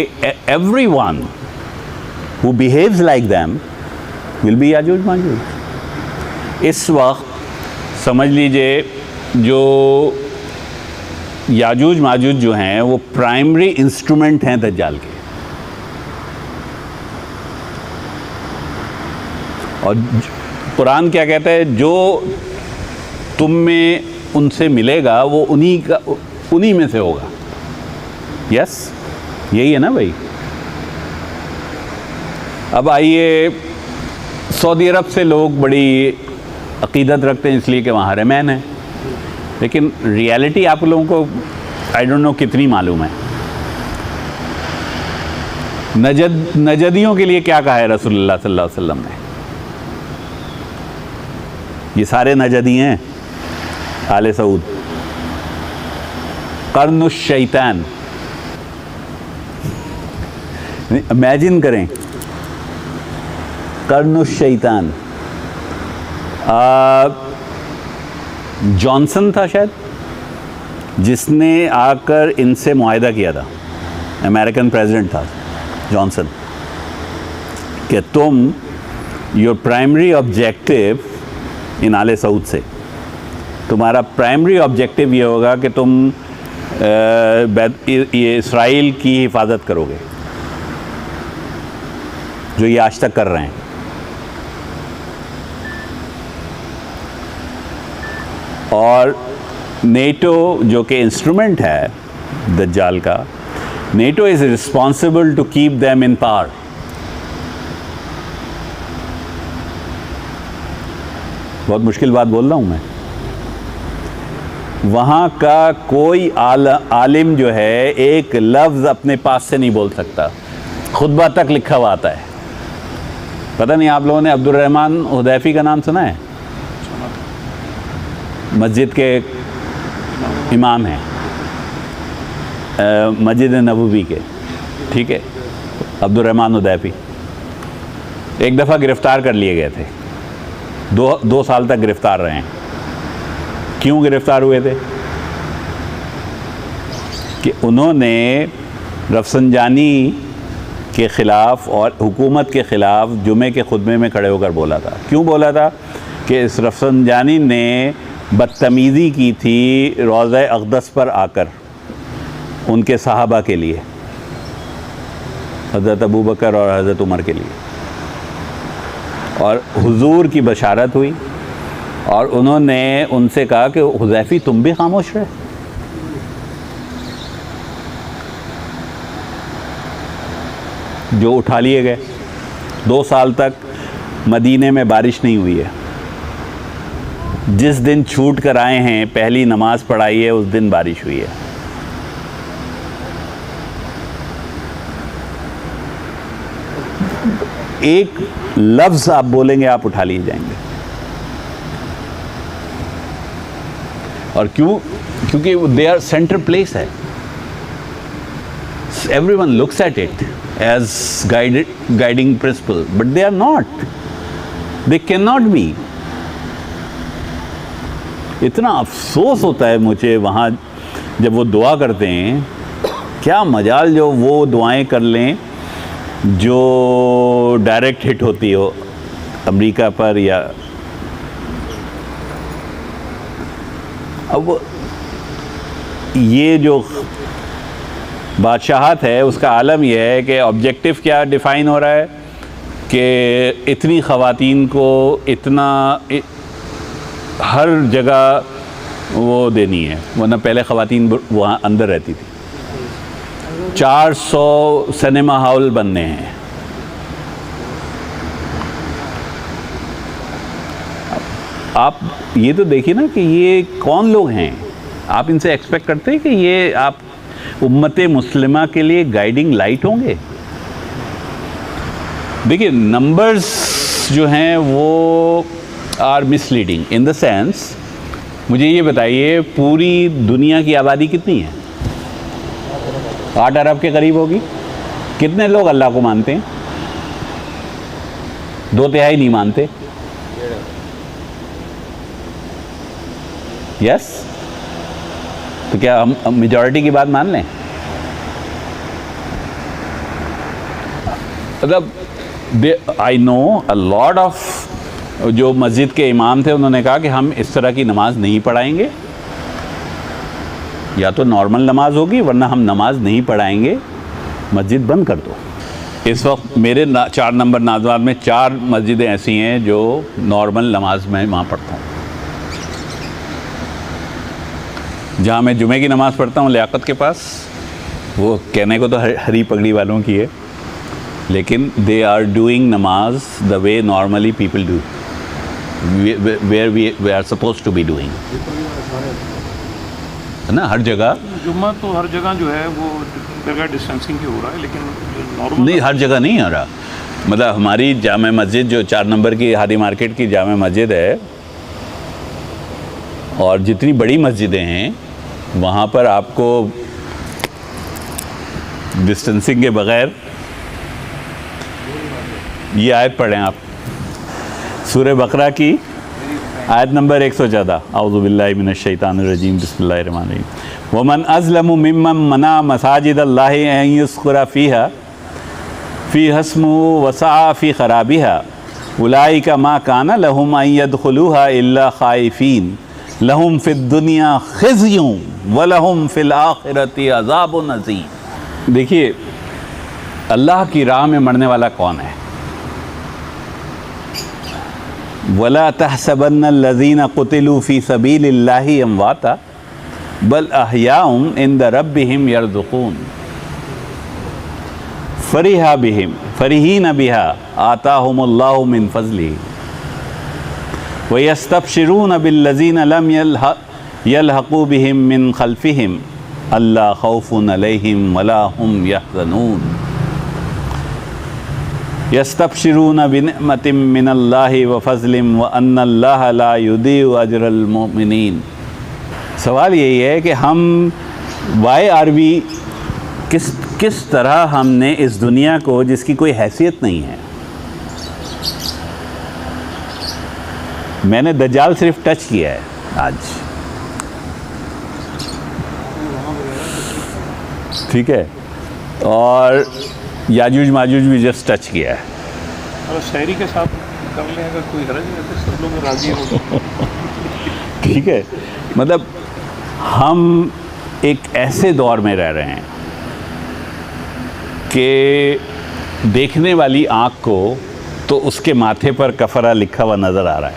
everyone who behaves like them will be याजूज माजूज। इस वक्त समझ लीजिए जो याजूज माजूज जो हैं वो प्राइमरी इंस्ट्रूमेंट हैं दज्जाल के, और कुरान क्या कहता है, जो तुम में उनसे मिलेगा वो उन्हीं में से होगा। यस, यही है ना भाई। अब आइए, सऊदी अरब से लोग बड़ी अकीदत रखते हैं इसलिए कि वहाँ हरमैन है, लेकिन रियलिटी आप लोगों को आई डोंट नो कितनी मालूम है। नजदियों के लिए क्या कहा है रसूलुल्लाह सल्लल्लाहु अलैहि वसल्लम ने? ये सारे नजदी हैं आले सऊद, कर्नुश शैतान। इमेजिन करें, कर्नुश शैतान। जॉनसन था शायद जिसने आकर इनसे मुआहदा किया था, अमेरिकन प्रेसिडेंट था जॉनसन, कि तुम योर प्राइमरी ऑब्जेक्टिव इन आले सऊद से, तुम्हारा प्राइमरी ऑब्जेक्टिव ये होगा कि तुम ये इसराइल की हिफाजत करोगे, जो ये आज तक कर रहे हैं। और नेटो जो कि इंस्ट्रूमेंट है दज्जाल का, NATO is responsible to keep them in power. बहुत मुश्किल बात बोल रहा हूँ मैं। वहाँ का कोई आलिम जो है एक लफ्ज़ अपने पास से नहीं बोल सकता, खुतबा तक लिखा हुआ आता है। पता नहीं आप लोगों ने अब्दुल रहमान हुदैफी का नाम सुना है? मस्जिद के इमाम हैं, मस्जिद नबवी के, ठीक है, अब्दुल रहमान हुदैफी। एक दफ़ा गिरफ़्तार कर लिए गए थे, दो साल तक गिरफ़्तार रहे हैं। क्यों गिरफ़्तार हुए थे? कि उन्होंने रफसंजानी के ख़िलाफ़ और हुकूमत के ख़िलाफ़ जुमे के खुतबे में खड़े होकर बोला था। क्यों बोला था? कि इस रफसंजानी ने बदतमीज़ी की थी रोज़ा अक़दस पर आकर उनके सहाबा के लिए, हज़रत अबू बकर और हज़रत उमर के लिए, और हुजूर की बशारत हुई और उन्होंने उनसे कहा कि हुज़ैफ़ी तुम भी खामोश रहे। जो उठा लिए गए। 2 साल तक मदीने में बारिश नहीं हुई है। जिस दिन छूट कर आए हैं, पहली नमाज पढ़ाई है, उस दिन बारिश हुई है। एक लफ्ज़ आप बोलेंगे, आप उठा लिए जाएंगे। और क्यों? क्योंकि दे आर सेंटर प्लेस है। Everyone looks at it as guiding principle, but they are not, they can not be. इतना अफसोस होता है मुझे वहाँ जब वो दुआ करते हैं, क्या मजाल जो वो दुआएं कर लें जो डायरेक्ट हिट होती हो अमेरिका पर। या अब ये जो बादशाहत है उसका आलम यह है कि ऑब्जेक्टिव क्या डिफ़ाइन हो रहा है कि इतनी ख़वातीन को इतना हर जगह वो देनी है, वरना पहले ख़वातीन वहाँ अंदर रहती थी। 400 सिनेमा हॉल बनने हैं। आप ये तो देखिए ना कि ये कौन लोग हैं। आप इनसे एक्सपेक्ट करते हैं कि ये आप उम्मते मुस्लिमा के लिए गाइडिंग लाइट होंगे? देखिए, नंबर्स जो हैं वो are misleading in the sense. मुझे ये बताइए, पूरी दुनिया की आबादी कितनी है? 8 अरब के करीब होगी। कितने लोग अल्लाह को मानते हैं? 2/3 नहीं मानते। यस, तो क्या हम मेजॉरिटी की बात मान लें? मतलब I know a lot of जो मस्जिद के इमाम थे, उन्होंने कहा कि हम इस तरह की नमाज नहीं पढ़ाएंगे, या तो नॉर्मल नमाज होगी वरना हम नमाज नहीं पढ़ाएंगे, मस्जिद बंद कर दो। इस वक्त मेरे 4 नंबर नाजवान में 4 मस्जिदें ऐसी हैं जो नॉर्मल नमाज में वहाँ पढ़ता हूँ। जहाँ मैं जुमे की नमाज़ पढ़ता हूँ लियाकत के पास, वो कहने को तो हरी पगड़ी वालों की है, लेकिन दे आर डूइंग नमाज the way normally people do, where we are suppose to be doing, है ना। हर जगह जुम्मा तो हर जगह जो है वो जगह डिस्टेंसिंग की हो रहा है, लेकिन नॉर्मल नहीं, हर जगह नहीं हो रहा। मतलब हमारी जामे मस्जिद जो 4 नंबर की हादी मार्केट की जामे मस्जिद है, और जितनी बड़ी मस्जिदें हैं वहाँ पर आपको डिस्टेंसिंग के बग़ैर, ये आयत पढ़ें आप, सूरह बकरा की आयत नंबर 114, औज़ु बिल्लाहि मिनश शैतानिर रजीम, बिस्मिल्लाहिर रहमानिर रहीम। वमन अज़लमु मिम्मन मना मसाजिदल्लाहि अन युज़करा फ़ीहा फ़ी हस्मुहु वसआ फ़ी ख़राबिहा उलाइका मा काना लहुम अन यदख़ुलूहा इल्ला ख़ाइफ़ीन लहुम फ़िद दुनिया ख़िज़्युन व लहुम फ़िल आख़िरति अज़ाबुन अज़ीम। देखिए, अल्लाह की राह में मरने वाला कौन है? वला तहसबन्नल्लज़ीना क़ुतिलू फ़ी सबीलिल्लाहि अमवाता बल अहयाउन इंद रब्बिहिम यरज़ुक़ून फ़रीहीन बिहा आताहुमुल्लाहु मिन फ़ज़लिही व यस्तबशिरून बिल्लज़ीना लम यल्हक़ू बिहिम मिन ख़ल्फ़िहिम अल्ला ख़ौफ़ुन अलैहिम वला हुम यहज़नून यस्तबशिरून बिनिअमतिम मिनल्लाहि व फ़ज़लिम व अन्नल्लाह ला युदीउ अजरल मुमिनीन। सवाल यही है कि हम किस तरह हमने इस दुनिया को, जिसकी कोई हैसियत नहीं है, मैंने दज्जाल सिर्फ टच किया है आज, ठीक है, और याजूज माजूज भी जस्ट टच किया है। अगर शहरी के साथ कर लें, अगर कोई हर्ज नहीं है, सब लोग राजी हो। ठीक है, मतलब हम एक ऐसे दौर में रह रहे हैं कि देखने वाली आँख को तो उसके माथे पर कफरा लिखा हुआ नज़र आ रहा है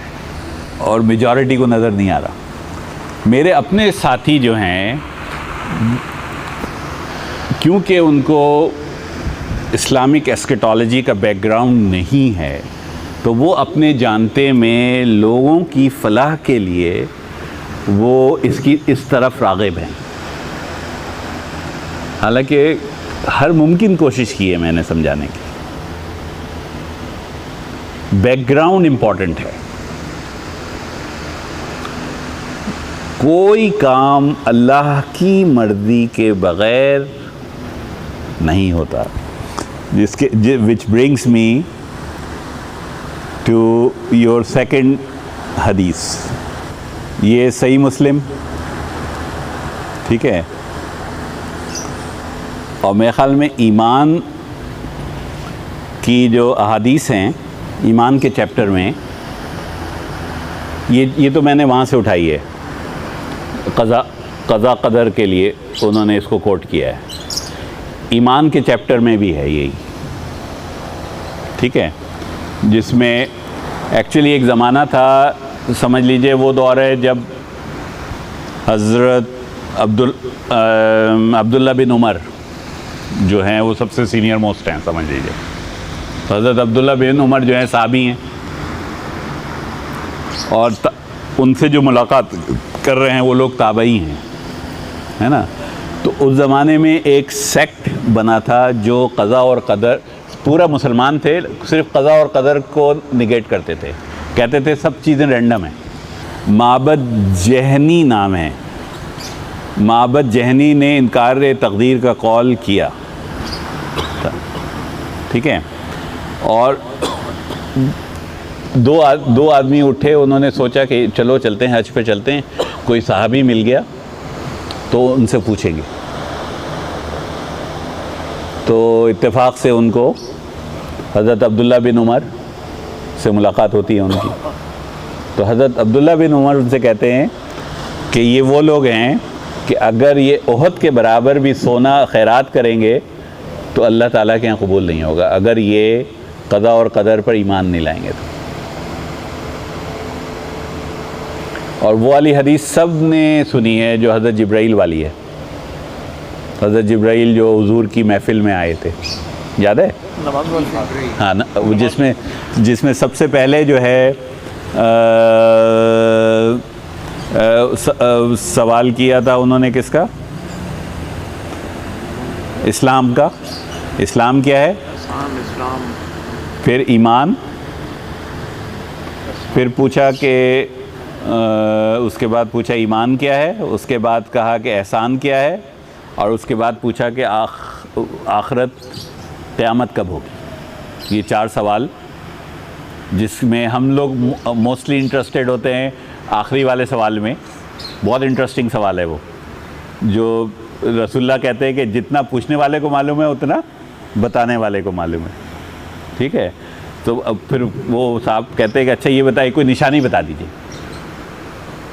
और मेजॉरिटी को नज़र नहीं आ रहा। मेरे अपने साथी जो हैं, क्योंकि उनको इस्लामिक एस्केटोलॉजी का बैकग्राउंड नहीं है, तो वो अपने जानते में लोगों की फलाह के लिए वो इस तरफ राग़िब हैं। हालांकि हर मुमकिन कोशिश की है मैंने समझाने की। बैकग्राउंड इम्पॉर्टेंट है। कोई काम अल्लाह की मर्ज़ी के बग़ैर नहीं होता, which brings me to your second हदीस। ये सही मुस्लिम, ठीक है, और मेरे ख़्याल में ईमान की जो अहादीस हैं, ईमान के चैप्टर में, ये तो मैंने वहाँ से उठाई है, क़ज़ा क़दर के लिए उन्होंने इसको कोट किया है। ईमान के चैप्टर में भी है यही, ठीक है, जिसमें एक्चुअली एक ज़माना था, समझ लीजिए वो दौर है जब हज़रत अब्दुल्ला बिन उमर जो हैं वो सबसे सीनियर मोस्ट हैं, समझ लीजिए। तो हज़रत अब्दुल्ला बिन उमर जो हैं साहबी हैं, और उनसे जो मुलाकात कर रहे हैं वो लोग ताबई हैं, है ना। तो उस ज़माने में एक सेक्ट बना था जो क़ज़ा और क़दर, पूरा मुसलमान थे, सिर्फ क़ज़ा और क़दर को निगेट करते थे, कहते थे सब चीज़ें रैंडम हैं। माबद जहनी नाम है, माबद जहनी ने इनकार तकदीर का कौल किया, ठीक है, और दो आदमी उठे, उन्होंने सोचा कि चलो चलते हैं, हज पे चलते हैं, कोई सहाबी मिल गया तो उनसे पूछेंगे। तो इत्तेफाक से उनको हज़रत अब्दुल्ला बिन उमर से मुलाकात होती है उनकी। तो हज़रत अब्दुल्ला बिन उमर उनसे कहते हैं कि ये वो लोग हैं कि अगर ये ओहद के बराबर भी सोना खैरात करेंगे तो अल्लाह ताला के यहाँ कबूल नहीं होगा, अगर ये क़ज़ा और क़दर पर ईमान नहीं लाएंगे तो। और वो वाली हदीस सब ने सुनी है जो हज़रत जिब्राइल वाली है। हज़रत जिब्राइल जो हुज़ूर की महफ़िल में आए थे, याद है? हाँ ना, वो जिसमें सबसे पहले जो है सवाल किया था उन्होंने किसका? इस्लाम का। इस्लाम क्या है? इस्लाम, फिर ईमान, फिर पूछा कि उसके बाद पूछा ईमान क्या है, उसके बाद कहा कि एहसान क्या है, और उसके बाद पूछा कि आखिरत क़यामत कब होगी। ये 4 सवाल जिसमें हम लोग मोस्टली इंटरेस्टेड होते हैं आखिरी वाले सवाल में। बहुत इंटरेस्टिंग सवाल है वो, जो रसूलुल्लाह कहते हैं कि जितना पूछने वाले को मालूम है उतना बताने वाले को मालूम है। ठीक है, तो अब फिर वो साहब कहते हैं कि अच्छा ये बताइए, कोई निशानी बता दीजिए।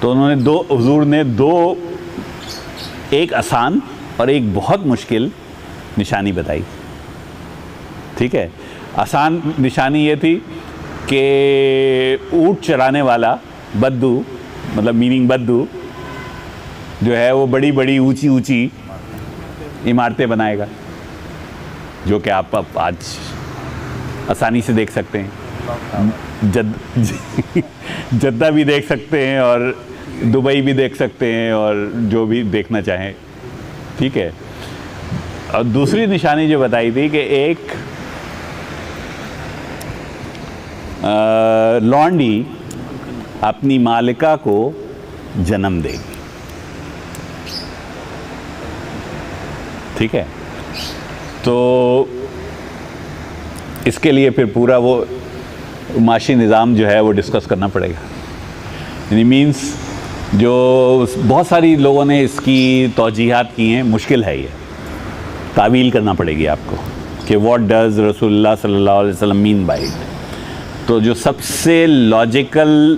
तो उन्होंने हुज़ूर ने 2, एक आसान और एक बहुत मुश्किल निशानी बताई। ठीक है, आसान निशानी ये थी कि ऊँट चराने वाला बद्दू, मतलब मीनिंग बद्दू जो है वो बड़ी बड़ी ऊंची ऊंची इमारतें बनाएगा, जो कि आप आज आसानी से देख सकते हैं। जद्दा भी देख सकते हैं और दुबई भी देख सकते हैं और जो भी देखना चाहें। ठीक है, और दूसरी निशानी जो बताई थी कि एक लौंडी अपनी मालिका को जन्म देगी। ठीक है, तो इसके लिए फिर पूरा वो माशी निज़ाम जो है वो डिस्कस करना पड़ेगा। यानी मीन्स जो बहुत सारी लोगों ने इसकी तौजीहात की हैं, मुश्किल है ये, तावील करना पड़ेगी आपको कि व्हाट डज़ रसूलुल्लाह सल्लल्लाहु अलैहि वसल्लम मीन बाय इट। तो जो सबसे लॉजिकल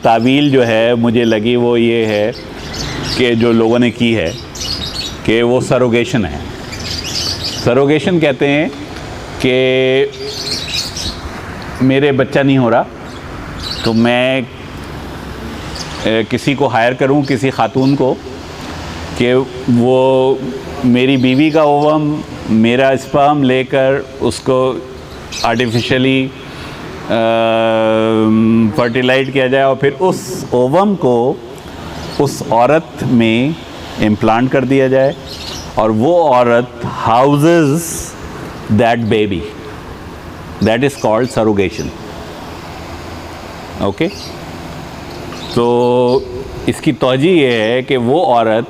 तावील जो है मुझे लगी वो ये है कि जो लोगों ने की है कि वो सरोगेशन है। सरोगेशन कहते हैं कि मेरे बच्चा नहीं हो रहा तो मैं किसी को हायर करूं, किसी खातून को, कि वो मेरी बीवी का ओवम, मेरा स्पर्म लेकर उसको आर्टिफिशियली फर्टिलाइज किया जाए और फिर उस ओवम को उस औरत में इम्प्लांट कर दिया जाए और वो औरत houses that baby. That is called surrogation. Okay, तो इसकी तौजी ये है कि वो औरत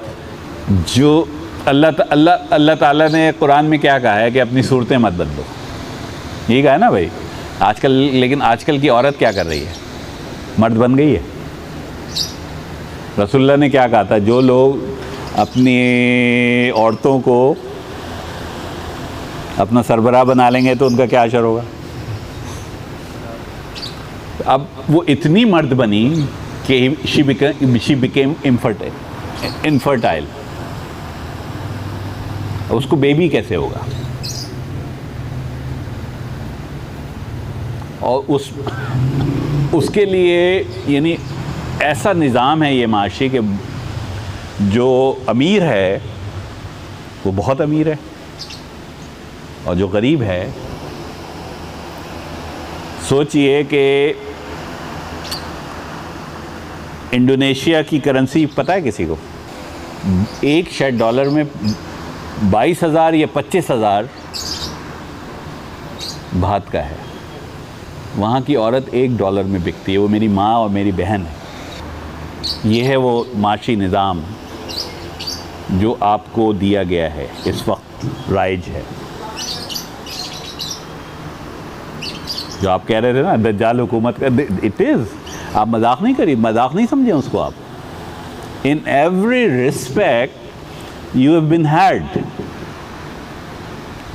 जो अल्लाह ताला ने कुरान में क्या कहा है कि अपनी सूरतें मत बदलो, यही कहा है ना भाई आजकल। लेकिन आजकल की औरत क्या कर रही है? मर्द बन गई है। रसूलुल्लाह ने क्या कहा था? जो लोग अपनी औरतों को अपना सरबराह बना लेंगे तो उनका क्या असर होगा। अब वो इतनी मर्द बनी कि शी बिकेम इनफर्टाइल। उसको बेबी कैसे होगा? और उसके लिए यानी ऐसा निज़ाम है ये माशी कि जो अमीर है वो बहुत अमीर है और जो गरीब है, सोचिए कि इंडोनेशिया की करेंसी पता है किसी को? एक शायद डॉलर में 22,000 या 25,000 भात का है। वहाँ की औरत $1 में बिकती है। वो मेरी माँ और मेरी बहन है। ये है वो माशी निज़ाम जो आपको दिया गया है, इस वक्त राइज है। जो आप कह रहे थे ना दज्जाल हुकूमत का, इट इज़, आप मजाक नहीं करिए, मजाक नहीं समझें उसको आप। In every respect you have been had.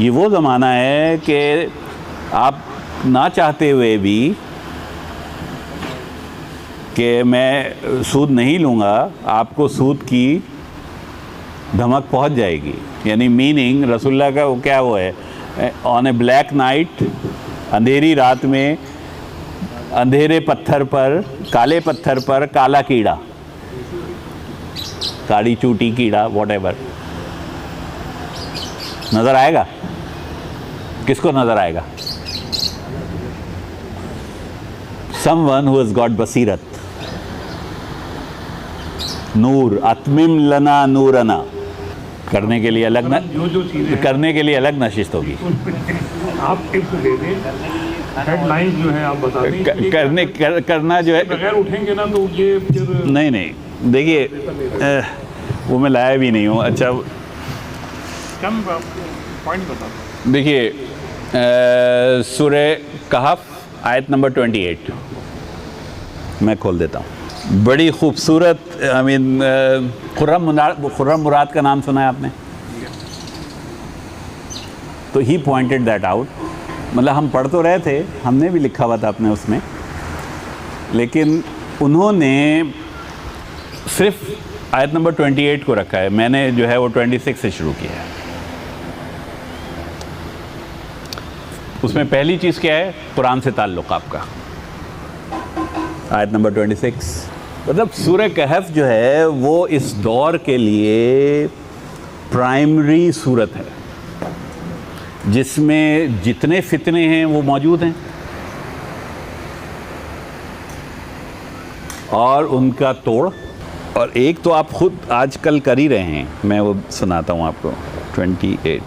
ये वो ज़माना है कि आप ना चाहते हुए भी कि मैं सूद नहीं लूँगा, आपको सूद की धमक पहुंच जाएगी। यानी मीनिंग रसूलुल्लाह का वो क्या वो है, ऑन ए ब्लैक नाइट, अंधेरी रात में अंधेरे पत्थर पर, काले पत्थर पर काला कीड़ा, काली चूटी कीड़ा, व्हाटएवर, नज़र आएगा। किसको नज़र आएगा? समवन हु हैज़ गॉट बसीरत, नूर, अतमिम लना नूरना, करने के लिए अलग न, जो चीज़ें करने के लिए अलग नशिस्त होगी। आप टिप्स दे दें, हेडलाइंस जो है आप बता दें। करना जो है, बगैर उठेंगे ना तो ये फिर नहीं देखिए, वो मैं लाया भी नहीं हूँ। अच्छा कम पॉइंट बता दो। देखिए, सूरह कहफ आयत नंबर 28 मैं खोल देता हूँ। बड़ी खूबसूरत, आई मीन, खुर्रम मुराद का नाम सुना है आपने? तो ही पॉइंटेड दैट आउट। मतलब हम पढ़ तो रहे थे, हमने भी लिखा हुआ था अपने उसमें, लेकिन उन्होंने सिर्फ आयत नंबर 28 को रखा है, मैंने जो है वो 26 से शुरू किया है। उसमें पहली चीज़ क्या है? कुरान से ताल्लुक़ आपका, आयत नंबर 26। मतलब सूरह कहफ जो है वो इस दौर के लिए प्राइमरी सूरत है, जिसमें जितने फितने हैं वो मौजूद हैं और उनका तोड़। और एक तो आप खुद आजकल कर ही रहे हैं, मैं वो सुनाता हूँ आपको। 28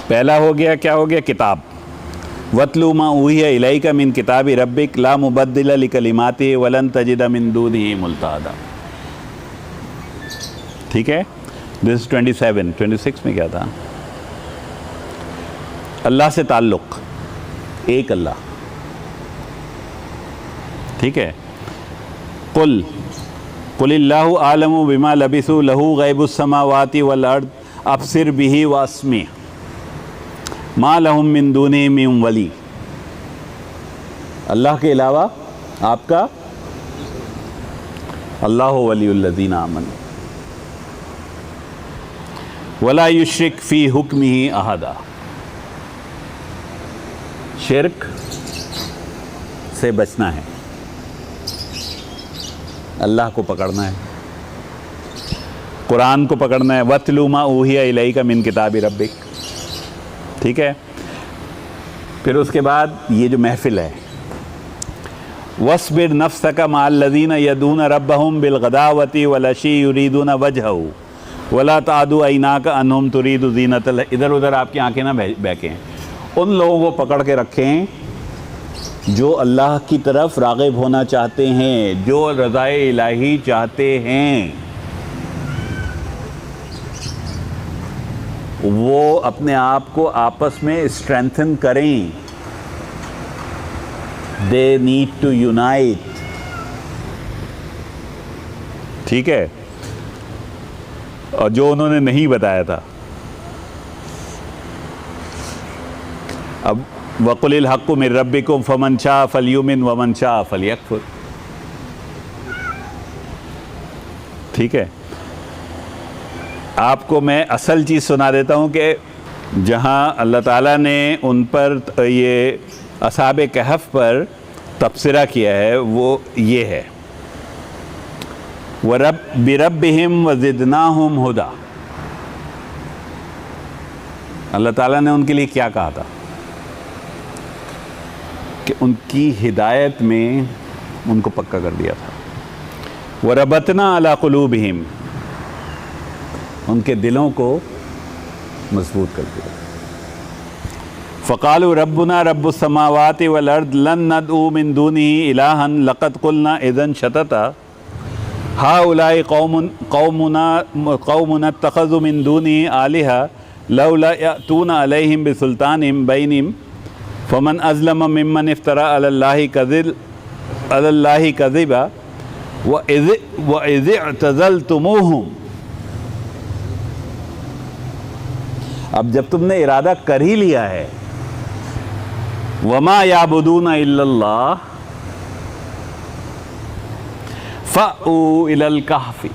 पहला हो गया, क्या हो गया? किताब। वतलू मा उहिया इलैका मिन किताबि रब्बिक ला मुबद्दिला लिकलिमातिही वलन तजिदा मिन दूनिही मुल्तहदा। ठीक है, दिस 27। 26 में क्या था? अल्लाह से ताल्लुक़, एक अल्लाह। ठीक है, कुलिल्लाहु आलमु बिमा लबिसु लहू गैबुस समावाति वल अर्द अबसिर बिही व अस्मी मा लहुम मिन दूनी मिन वली। अल्लाह के अलावा आपका अल्लाहु वलियुल्लज़ीना आमनु वला युश्रिक फ़ी हुक्मिही अहदा। शिर्क से बचना है, अल्लाह को पकड़ना है, कुरान को पकड़ना है। वतलू मा उहिया इलैका मिन किताबि रब्बिक। ठीक है, फिर उसके बाद ये जो महफिल है, वस्बिर नफ्सका मअल्लज़ीना यदूना रब्बहुम बिलगदावति वलअशी युरीदूना वजहहू वला तादू ऐनाका अन्हुम तुरीदु ज़ीनतल। इधर उधर आपकी आंखें ना बहकें। उन लोगों को पकड़ के रखें जो अल्लाह की तरफ राग़िब होना चाहते हैं, जो रज़ाए इलाही चाहते हैं। वो अपने आप को आपस में स्ट्रेंथन करें। They need to unite. ठीक है, और जो उन्होंने नहीं बताया था, अब वक़ुलिल हक़्क़ु मिन रब्बिकुम फ़मन शाअ फ़लयुमिन वमन शाअ फ़लयकफ़ुर। ठीक है, आपको मैं असल चीज़ सुना देता हूँ कि जहाँ अल्लाह ताला ने उन पर ये असहाबे कहफ पर तबसरा किया है वो ये है, वरब बिरब्बिहिम वज़िदनाहुम हुदा। अल्लाह ताला ने उनके लिए क्या कहा था कि उनकी हिदायत में उनको पक्का कर दिया था। वरबतना अला क़ुलूबिहिम, उनके दिलों को मजबूत कर दिया। फ़क़ालू रब्बुना रब्बुस समावाति वल अर्द लन नदऊ मिन दूनिही इलाहन लक़द क़ुलना इज़न शतता हाउलाई कौमुना इत्तख़ज़ू मिन दूनिही आलिहा लौला यातूना अलैहिम बिसुल्तानिम बैनिम फमन अज़लम मिम्मन इफ्तरा अलल्लाहि कज़िबा व इज़ अतज़लतुमूहुम। अब जब तुमने इरादा कर ही लिया है, वमा याबुदूना इल्लल्लाह फ़अू इलल कहफ़ी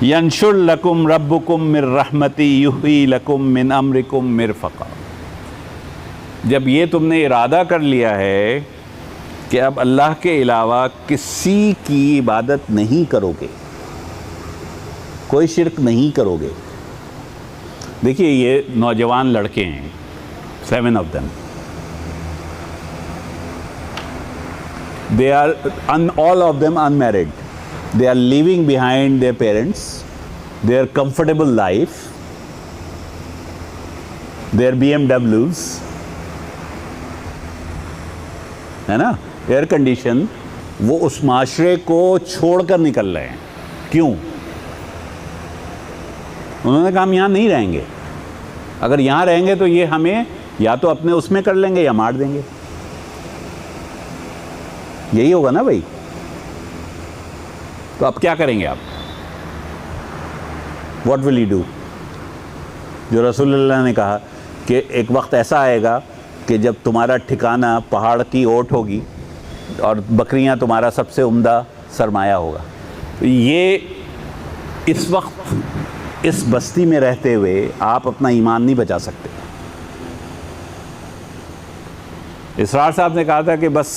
यंशुर लकुम रब्बुकुम मिर रहमती युही लकुम मिन अम्रिकुम मिरफ़क़ा। जब ये तुमने इरादा कर लिया है कि अब अल्लाह के अलावा किसी की इबादत नहीं करोगे, कोई शिरक नहीं करोगे। देखिए ये नौजवान लड़के हैं, 7 of them, they are all of them unmarried, they are leaving behind their parents, their comfortable life, their BMWs, है ना, एयर कंडीशन, वो उस माशरे को छोड़कर निकल रहे हैं। क्यों? उन्होंने कहा हम यहाँ नहीं रहेंगे, अगर यहाँ रहेंगे तो ये हमें या तो अपने उसमें कर लेंगे या मार देंगे। यही होगा ना भाई। तो अब क्या करेंगे आप? What will you do? जो रसूलुल्लाह ने कहा कि एक वक्त ऐसा आएगा कि जब तुम्हारा ठिकाना पहाड़ की ओट होगी और बकरियां तुम्हारा सबसे उम्दा सरमाया होगा। तो ये इस वक्त इस बस्ती में रहते हुए आप अपना ईमान नहीं बचा सकते। इसरार साहब ने कहा था कि बस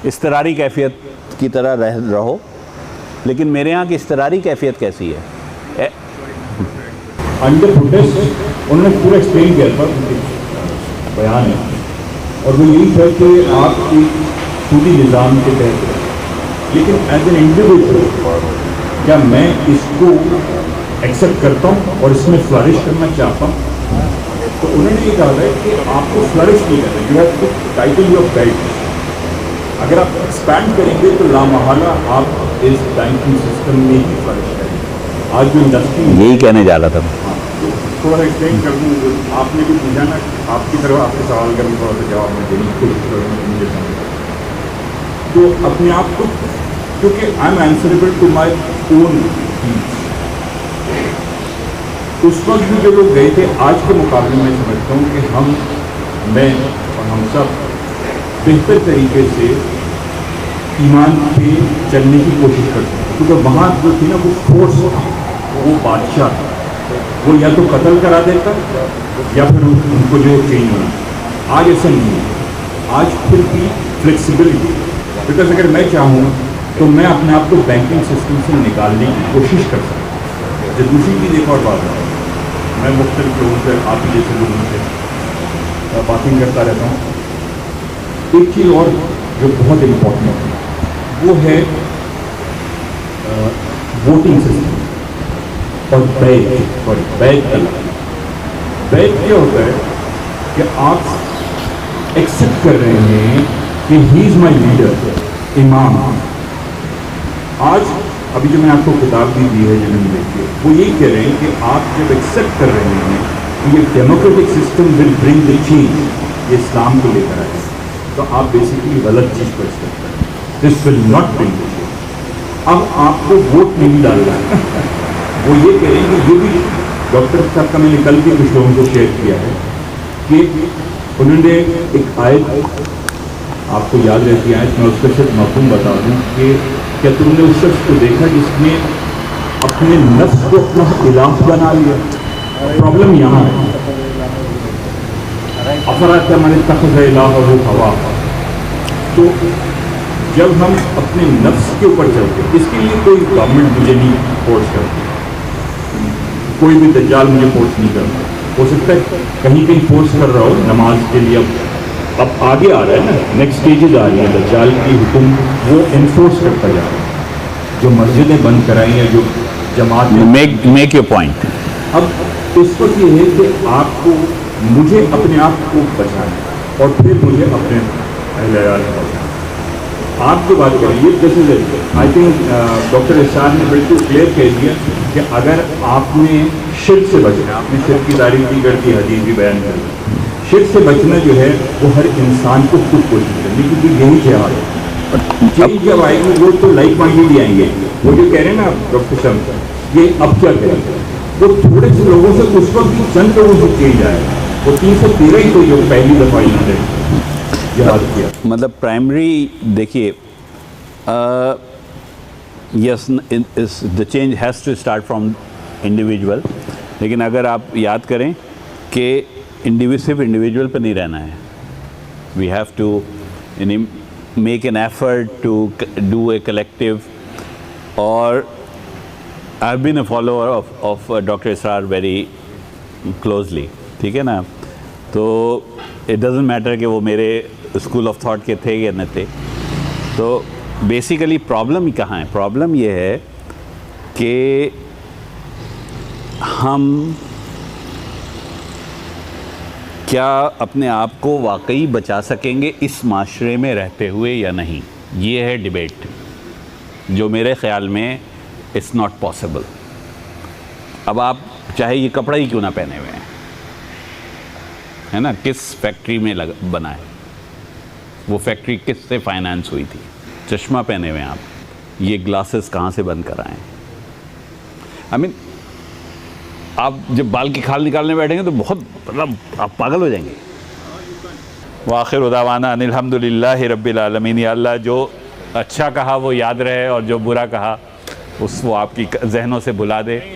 इस्तरारी कैफियत की तरह रहो, लेकिन मेरे यहाँ की इस्तरारी कैफियत कैसी है? अंडर प्रोटेस्ट उन्होंने पूरा एक्सप्लेन किया था, बयान है, और वो यही था कि आप एक सूदी निज़ाम के तहत, लेकिन एज एन इंडिविजुअल क्या मैं इसको एक्सेप्ट करता हूँ और इसमें फ्लरिश करना चाहता हूँ? तो उन्होंने ये कहा है कि आपको फ्लरिश नहीं करना, you have to tighten your belt. अगर आप एक्सपैंड करेंगे तो लामहला आप इस बैंकिंग सिस्टम में ही फ्लरिश करेंगे। आज जो इंडस्ट्री, यही कहने जा रहा था। थोड़ा सा एक्सप्लेन कर दूँ, आपने भी पूछा ना, आपकी तरफ आपके सवाल का मैं थोड़ा सा जवाब मैं देने की कोशिश करूँगा मुझे समझ। तो अपने आप को, क्योंकि I am answerable to my own deeds. उस वक्त भी जो लोग गए थे, आज के मुकाबले में समझता हूँ कि मैं और हम सब बेहतर तरीके से ईमान पे चलने की कोशिश करते हैं, क्योंकि वहाँ जो थी ना वो फोर्स था, वो बादशाह था, वो या तो कत्ल करा देता या फिर उनको जो चेंज होना। आज ऐसा नहीं है, आज फिर भी फ्लेक्सिबिलिटी, बिकॉज अगर मैं चाहूँ तो मैं अपने आप को बैंकिंग सिस्टम से निकालने की कोशिश कर सकता हूँ। जब दूसरी चीज़ एक और बात है, मैं मुख्तलिफ लोगों से, आप ही जैसे लोगों से बातें करता रहता हूँ। एक चीज़ और जो बहुत इम्पोर्टेंट है वो है वोटिंग सिस्टम और बैग क्या होता है कि आप एक्सेप्ट कर रहे हैं कि ही इज़ माई लीडर, इमाम। आज अभी जो मैंने आपको किताब भी दी है जो मैंने देखी है, वो यही कह रहे हैं कि आप जब एक्सेप्ट कर रहे हैं कि ये democratic system will bring the change, ये इस्लाम को लेकर आए, तो आप बेसिकली गलत चीज़ पर एक्सेप्ट करें। This will not bring the change. अब आपको वोट नहीं डालना है। वो ये कह रहे हैं कि ये भी डॉक्टर साहब का मैंने कल भी कुछ लोगों को शेयर किया है कि उन्होंने एक आयत, आपको याद रहती है आयत, मैं उसका सिर्फ मफ़हूम बता दूँ कि क्या तुमने उस शख्स को देखा जिसने अपने नफ्स को अपना इलाह बना लिया? प्रॉब्लम यहाँ है। अफरात हमारे तख़्ज़ इलाह और हवा। तो जब हम अपने नफ्स के ऊपर चलते, इसके लिए कोई गवर्नमेंट मुझे नहीं फोर्स करती, कोई भी दज्जाल मुझे फोर्स नहीं करता। हो सकता है कहीं कहीं फोर्स कर रहा हो नमाज के लिए, अब आगे आ रहा है ना, नेक्स्ट स्टेजेस आ रही है, दज्जाल की हुक्म वो इन्फोर्स करता जा रहा है। जो मस्जिदें बंद कराई हैं, जो जमात मेक योर पॉइंट। अब इस वक्त ये है कि आपको, मुझे अपने आप को बचाना और फिर मुझे अपने अहले बचाना। आप जो बात करें, ये जैसे आई थिंक डॉक्टर इरशाद ने बिल्कुल क्लियर कह दिया कि अगर आपने शिर्क से बचना, आपने शिर्क की तारीफ भी कर दी, हदीस भी बयान कर दी। शिर्क से बचना जो है वो हर इंसान को खुद कोशिश करनी, क्योंकि यही जिहाद है। चेंज जब आएगी वो तो लाइक माइंडेड ही आएंगे। वो जो कह रहे हैं ना डॉक्टर साहब, ये अब क्या करें, वो थोड़े से लोगों से उस वक्त भी चंद लोगों से चेंज आएगा। वो 313 ही तो जो पहली दफ़ा इन्होंने जिहाद किया। मतलब प्राइमरी देखिए, yes the change has to start from individual, लेकिन अगर आप याद करें कि सिर्फ इंडिविजुअल पर नहीं रहना है, we have to make an effort to do a collective. और I have been a follower of doctor Israr very closely, ठीक है ना। तो इट डजेंट मैटर कि वो मेरे स्कूल ऑफ थॉट के थे या न थे। तो बेसिकली प्रॉब्लम कहाँ है? प्रॉब्लम ये है कि हम क्या अपने आप को वाकई बचा सकेंगे इस माशरे में रहते हुए या नहीं, ये है डिबेट, जो मेरे ख़्याल में इट्स नॉट पॉसिबल। अब आप चाहे ये कपड़ा ही क्यों ना पहने हुए हैं, है ना, किस फैक्ट्री में बना है, वो फैक्ट्री किस से फाइनेंस हुई थी, चश्मा पहने हुए हैं आप, ये ग्लासेस कहाँ से बंद कराएं। आई मीन आप जब बाल की खाल निकालने बैठेंगे तो बहुत मतलब आप पागल हो जाएंगे। वाखिर उदावाना अनिल हम्दुलिल्लाहि रब्बिल आलमीन। या अल्लाह, जो अच्छा कहा वो याद रहे और जो बुरा कहा वो आपकी जहनों से भुला दे।